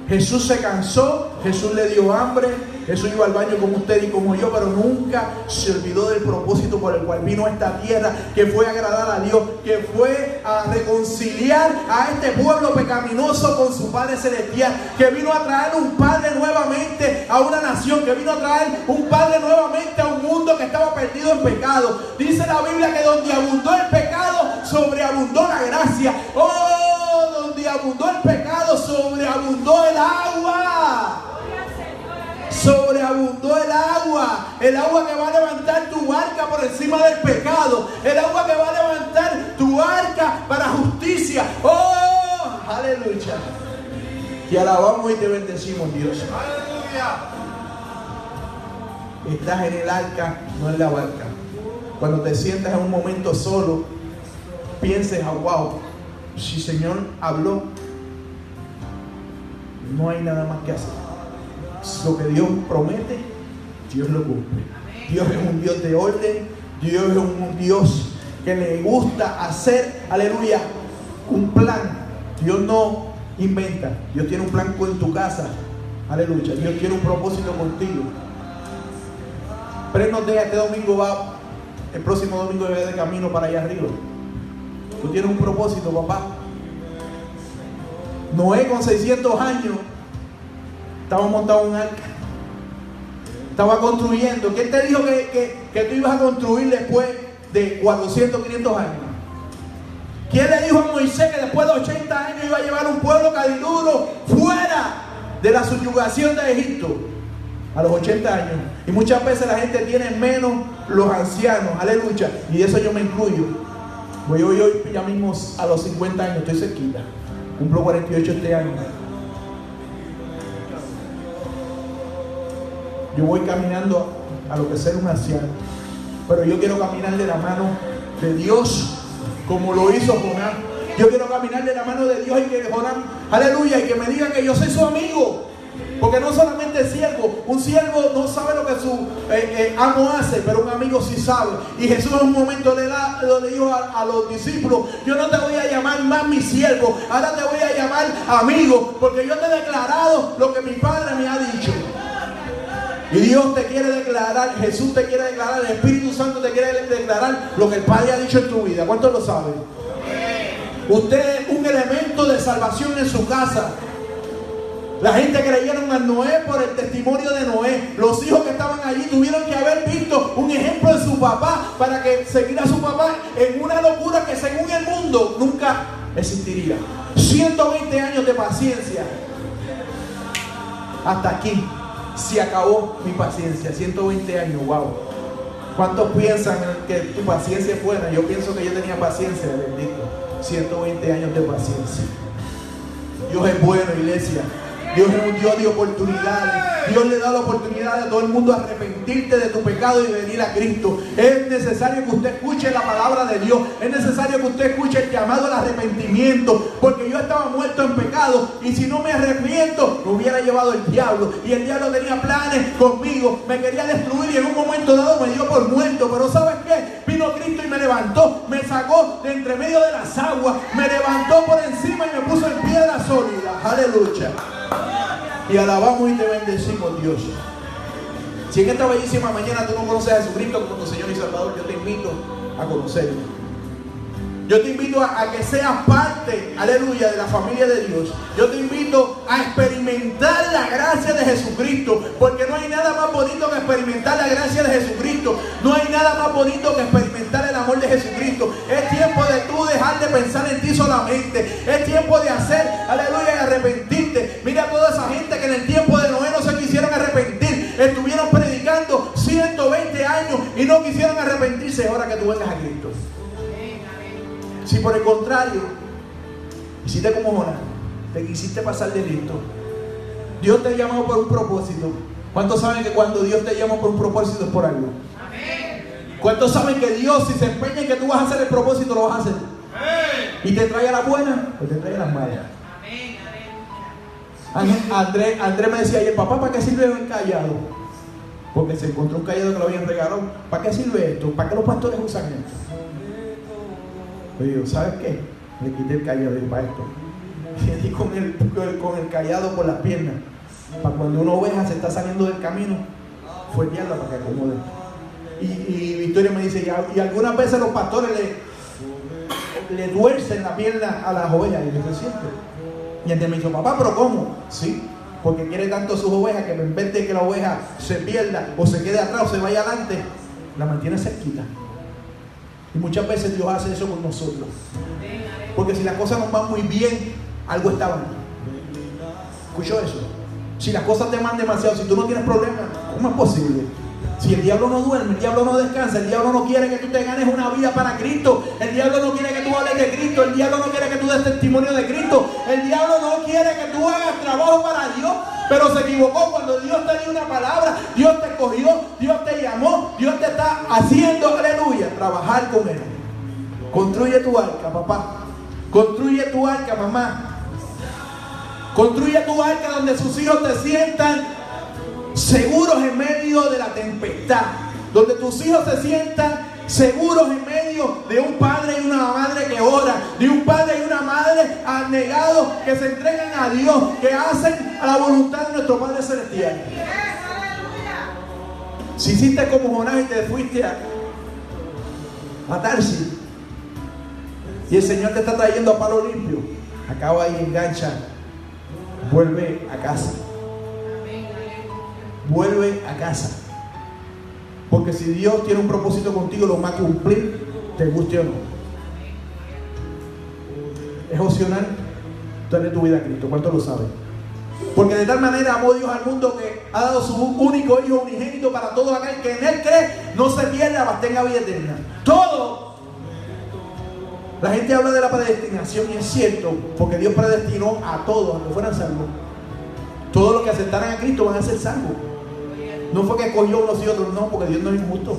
Jesús se cansó, Jesús le dio hambre, Jesús iba al baño como usted y como yo, pero nunca se olvidó del propósito por el cual vino a esta tierra, que fue agradar a Dios, que fue a reconciliar a este pueblo pecaminoso con su Padre Celestial, que vino a traer un Padre nuevamente a una nación, que vino a traer un Padre nuevamente a un mundo que estaba perdido en pecado. Dice la Biblia que donde abundó el pecado, sobreabundó la gracia. Donde abundó el pecado, sobreabundó el agua. Sobreabundó el agua que va a levantar tu barca por encima del pecado, el agua que va a levantar tu arca para justicia. Aleluya. Te alabamos y te bendecimos, Dios. Aleluya. Estás en el arca, no en la barca. Cuando te sientas en un momento solo, pienses: wow, si el Señor habló, no hay nada más que hacer. Lo que Dios promete, Dios lo cumple. Dios es un Dios de orden. Dios es un Dios que le gusta hacer, aleluya, un plan. Dios no inventa. Dios tiene un plan con tu casa, aleluya. Dios tiene un propósito contigo. Pero nos deja, este domingo el próximo domingo va de camino para allá arriba. Tú tienes un propósito, papá. Noé con 600 años estaba montado en un arca. Estaba construyendo. ¿Quién te dijo que tú ibas a construir después de 400, 500 años? ¿Quién le dijo a Moisés que después de 80 años iba a llevar un pueblo cadiduro fuera de la subyugación de Egipto? A los 80 años. Y muchas veces la gente tiene menos los ancianos. Aleluya. Y de eso yo me incluyo. Voy hoy ya mismo a los 50 años. Estoy cerquita. Cumplo 48 este año. Yo voy caminando a lo que es ser un anciano. Pero yo quiero caminar de la mano de Dios, como lo hizo Jonás. Yo quiero caminar de la mano de Dios y que Jonás, aleluya, y que me diga que yo soy su amigo. Porque no solamente es siervo, un siervo no sabe lo que su amo hace, pero un amigo sí sabe. Y Jesús en un momento le dijo a los discípulos: yo no te voy a llamar más mi siervo, ahora te voy a llamar amigo, porque yo te he declarado lo que mi Padre me ha dicho. Y Dios te quiere declarar, Jesús te quiere declarar, el Espíritu Santo te quiere declarar lo que el Padre ha dicho en tu vida. ¿Cuántos lo saben? Usted es un elemento de salvación en su casa. La gente creyeron a Noé por el testimonio de Noé. Los hijos que estaban allí tuvieron que haber visto un ejemplo de su papá para que seguir a su papá en una locura que según el mundo nunca existiría. 120 años de paciencia. Hasta aquí se acabó mi paciencia. 120 años, wow. ¿Cuántos piensan que tu paciencia es buena? Yo pienso que yo tenía paciencia, bendito. 120 años de paciencia. Dios es bueno, iglesia. Dios es un Dios de oportunidades. Dios le da la oportunidad a todo el mundo a arrepentirte de tu pecado y venir a Cristo. Es necesario que usted escuche la palabra de Dios. Es necesario que usted escuche el llamado al arrepentimiento. Porque yo estaba muerto en pecado. Y si no me arrepiento, me hubiera llevado el diablo. Y el diablo tenía planes conmigo. Me quería destruir y en un momento dado me dio por muerto. Pero ¿sabes qué? Vino Cristo y me levantó. Me sacó de entre medio de las aguas. Me levantó por encima y me puso en piedra sólida. Aleluya. Y alabamos y te bendecimos, Dios. Si en esta bellísima mañana tú no conoces a Jesucristo como tu Señor y Salvador, yo te invito a conocerlo. Yo te invito a que seas parte, aleluya, de la familia de Dios. Yo te invito a experimentar la gracia de Jesucristo, porque no hay nada más bonito que experimentar la gracia de Jesucristo. No hay nada más bonito que experimentar el amor de Jesucristo. Es tiempo de tú dejar de pensar en ti solamente. Es tiempo de hacer, aleluya, y arrepentirte. Mira toda esa gente que en el tiempo de Noé no se quisieron arrepentir. Estuvieron predicando 120 años y no quisieron arrepentirse. Ahora que tú vengas a Cristo. Si por el contrario hiciste como Jonás, te quisiste pasar de listo, Dios te llamó por un propósito. ¿Cuántos saben que cuando Dios te llama por un propósito es por algo? Amén. ¿Cuántos saben que Dios, si se empeña en que tú vas a hacer el propósito, lo vas a hacer? Amén. Y te trae a las buenas, pues te trae a las malas. Amén. Andrés me decía ayer, papá, ¿para qué sirve el callado? Porque se encontró un callado que lo habían regalado. ¿Para qué sirve esto? ¿Para qué los pastores usan esto? Yo digo, ¿sabes qué? Le quité el callado para esto. Y di con el callado por las piernas. Para cuando una oveja se está saliendo del camino, fuertearla para que acomode. Y Victoria me dice, y algunas veces los pastores le tuercen la pierna a las ovejas. Y yo se siente. Y entonces me dijo, papá, ¿pero cómo? Sí, porque quiere tanto sus ovejas que en vez de que la oveja se pierda o se quede atrás o se vaya adelante, la mantiene cerquita. Y muchas veces Dios hace eso con nosotros. Porque si las cosas nos van muy bien, algo está mal. ¿Escuchó eso? Si las cosas te van demasiado, si tú no tienes problemas, ¿cómo es posible? Si el diablo no duerme, el diablo no descansa, el diablo no quiere que tú te ganes una vida para Cristo, el diablo no quiere que tú hables de Cristo, el diablo no quiere que tú des testimonio de Cristo, el diablo no quiere que tú hagas trabajo para Dios. Pero se equivocó cuando Dios te dio una palabra, Dios te escogió, Dios te llamó, Dios te está haciendo, aleluya, trabajar con Él. Construye tu arca, papá. Construye tu arca, mamá. Construye tu arca donde sus hijos te sientan seguros en medio de la tempestad. Donde tus hijos se sientan seguros en medio de un padre y una madre que ora, de un padre y una madre abnegados que se entregan a Dios, que hacen a la voluntad de nuestro Padre Celestial. Si hiciste como Jonás y te fuiste a Tarsis y el Señor te está trayendo a palo limpio, acaba ahí, engancha, vuelve a casa. Vuelve a casa. Porque si Dios tiene un propósito contigo, lo va a cumplir, te guste o no. Es opcional darle tu vida a Cristo. ¿Cuántos lo saben? Porque de tal manera amó Dios al mundo que ha dado su único Hijo unigénito para todo aquel que en Él cree, no se pierda, mas tenga vida eterna. Todo. La gente habla de la predestinación y es cierto, porque Dios predestinó a todos a que fueran salvos. Todos los que aceptaran a Cristo van a ser salvos. No fue que escogió unos y otros, no, porque Dios no es injusto.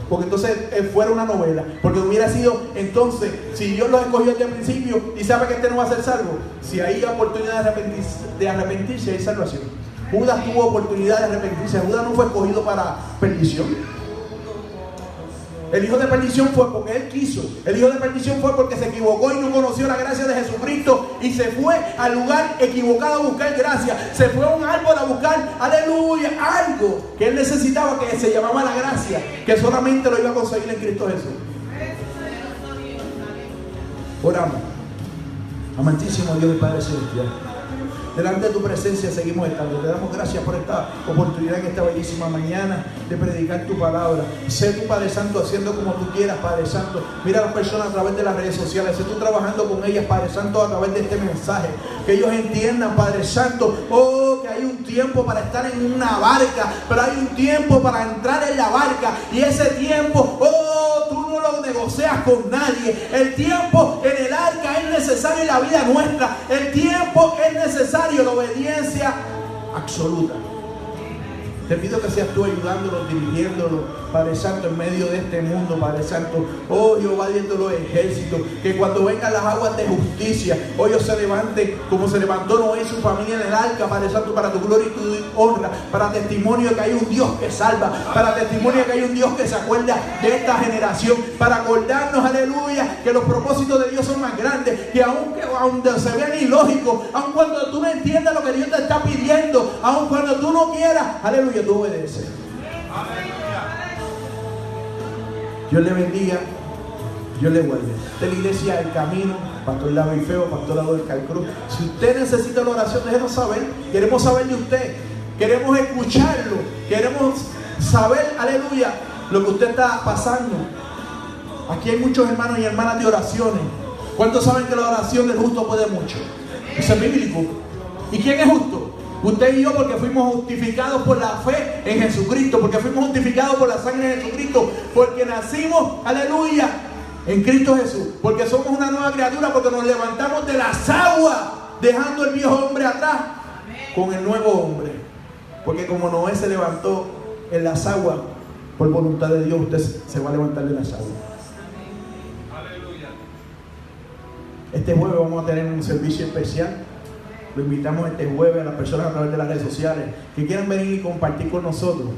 Porque entonces fuera una novela. Porque hubiera sido, entonces, si Dios los escogió desde el principio y sabe que este no va a ser salvo, si hay oportunidad de arrepentirse, hay salvación. Judas tuvo oportunidad de arrepentirse. Judas no fue escogido para perdición. El hijo de perdición fue porque él quiso. El hijo de perdición fue porque se equivocó y no conoció la gracia de Jesucristo y se fue al lugar equivocado a buscar gracia. Se fue a un árbol a buscar, aleluya, algo que él necesitaba, que se llamaba la gracia, que solamente lo iba a conseguir en Cristo Jesús. Oramos. Amantísimo Dios y Padre Celestial, delante de tu presencia seguimos estando. Te damos gracias por esta oportunidad en esta bellísima mañana de predicar tu palabra. Sé tú, Padre Santo, haciendo como tú quieras, Padre Santo. Mira a las personas a través de las redes sociales. Sé tú trabajando con ellas, Padre Santo, a través de este mensaje. Que ellos entiendan, Padre Santo, que hay un tiempo para estar en una barca, pero hay un tiempo para entrar en la barca. Y ese tiempo, tú no lo negocias con nadie. El tiempo en el arca es necesario en la vida nuestra. El tiempo es necesario, la obediencia absoluta. Te pido que seas tú ayudándolos, dirigiéndolos, Padre Santo, en medio de este mundo, Padre Santo. Jehová, Dios de los ejércitos, que cuando vengan las aguas de justicia, ellos se levanten como se levantó Noé y su familia en el arca, Padre Santo, para tu gloria y tu honra, para testimonio de que hay un Dios que salva, para testimonio de que hay un Dios que se acuerda de esta generación, para acordarnos, aleluya, que los propósitos de Dios son más grandes, que aunque se vean ilógicos, aun cuando tú no entiendas lo que Dios te está pidiendo, aun cuando tú no quieras, aleluya, tú obedeces. Dios le bendiga, Dios le guarde. Esta es la iglesia El Camino, Pastor David Feo, Pastor Adolfo Cruz. Si usted necesita la oración, déjenos saber. Queremos saber de usted, queremos escucharlo, queremos saber, aleluya, lo que usted está pasando. Aquí hay muchos hermanos y hermanas de oraciones. ¿Cuántos saben que la oración del justo puede mucho? Eso es bíblico. ¿Y quién es justo? Usted y yo, porque fuimos justificados por la fe en Jesucristo, porque fuimos justificados por la sangre de Jesucristo, porque nacimos, aleluya, en Cristo Jesús, porque somos una nueva criatura, porque nos levantamos de las aguas, dejando el viejo hombre atrás, con el nuevo hombre. Porque como Noé se levantó en las aguas, por voluntad de Dios, usted se va a levantar de las aguas. Aleluya. Este jueves vamos a tener un servicio especial. Lo invitamos este jueves a las personas a través de las redes sociales que quieran venir y compartir con nosotros.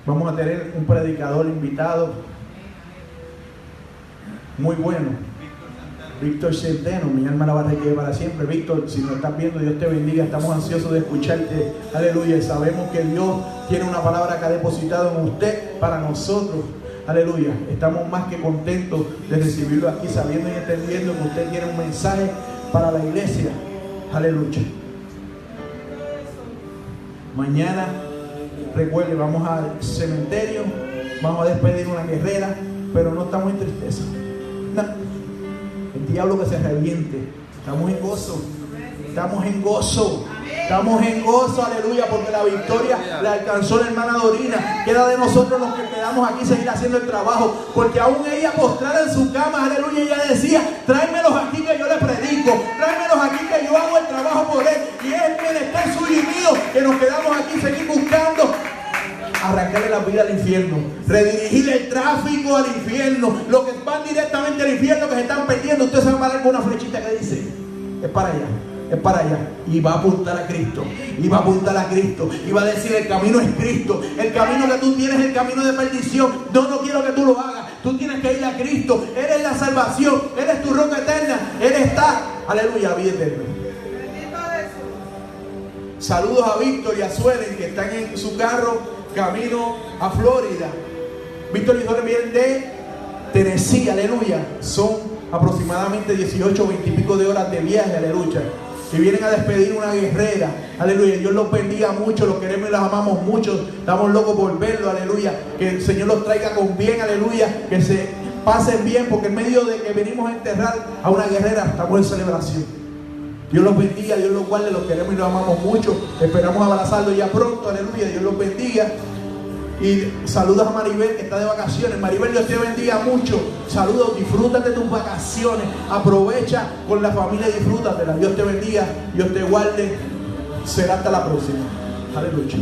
Vamos a tener un predicador invitado muy bueno, Víctor Centeno. Mi alma la va a requerir para siempre. Víctor, si nos estás viendo, Dios te bendiga. Estamos ansiosos de escucharte, aleluya. Sabemos que Dios tiene una palabra que ha depositado en usted para nosotros, aleluya. Estamos más que contentos de recibirlo aquí, sabiendo y entendiendo que usted tiene un mensaje para la iglesia, aleluya. Mañana, recuerde, vamos al cementerio, vamos a despedir una guerrera, pero no estamos en tristeza. No. El diablo que se reviente. Estamos en gozo. Estamos en gozo. Estamos en gozo, aleluya, porque la victoria la alcanzó la hermana Dorina. Queda de nosotros los que quedamos aquí seguir haciendo el trabajo, porque aún ella postrada en su cama, aleluya, ella decía: tráemelos aquí que yo le predico, tráemelos aquí que yo hago el trabajo por él. Y es el bienestar suyo y mío que nos quedamos aquí, seguir buscando arrancarle la vida al infierno, redirigir el tráfico al infierno. Los que van directamente al infierno, que se están perdiendo, usted se va a parar con una flechita que dice: es para allá. Es para allá, y va a apuntar a Cristo, y va a apuntar a Cristo, y va a decir: el camino es Cristo, el camino que tú tienes es el camino de perdición. No quiero que tú lo hagas, tú tienes que ir a Cristo. Él es la salvación, Él es tu roca eterna, Él está, aleluya, vida eterna. Saludos a Víctor y a Suelen, que están en su carro camino a Florida. Víctor y Suelen vienen de Tennessee, aleluya. Son aproximadamente 18, 20 y pico de horas de viaje, aleluya. Y vienen a despedir una guerrera, aleluya. Dios los bendiga mucho, los queremos y los amamos mucho. Estamos locos por verlo, aleluya. Que el Señor los traiga con bien, aleluya. Que se pasen bien, porque en medio de que venimos a enterrar a una guerrera, estamos en celebración. Dios los bendiga, Dios los guarde, los queremos y los amamos mucho. Esperamos abrazarlo ya pronto, aleluya. Dios los bendiga. Y saludos a Maribel, que está de vacaciones. Maribel, Dios te bendiga mucho. Saludos, disfrútate de tus vacaciones. Aprovecha con la familia, disfrútatela. Dios te bendiga, Dios te guarde. Será hasta la próxima. Aleluya.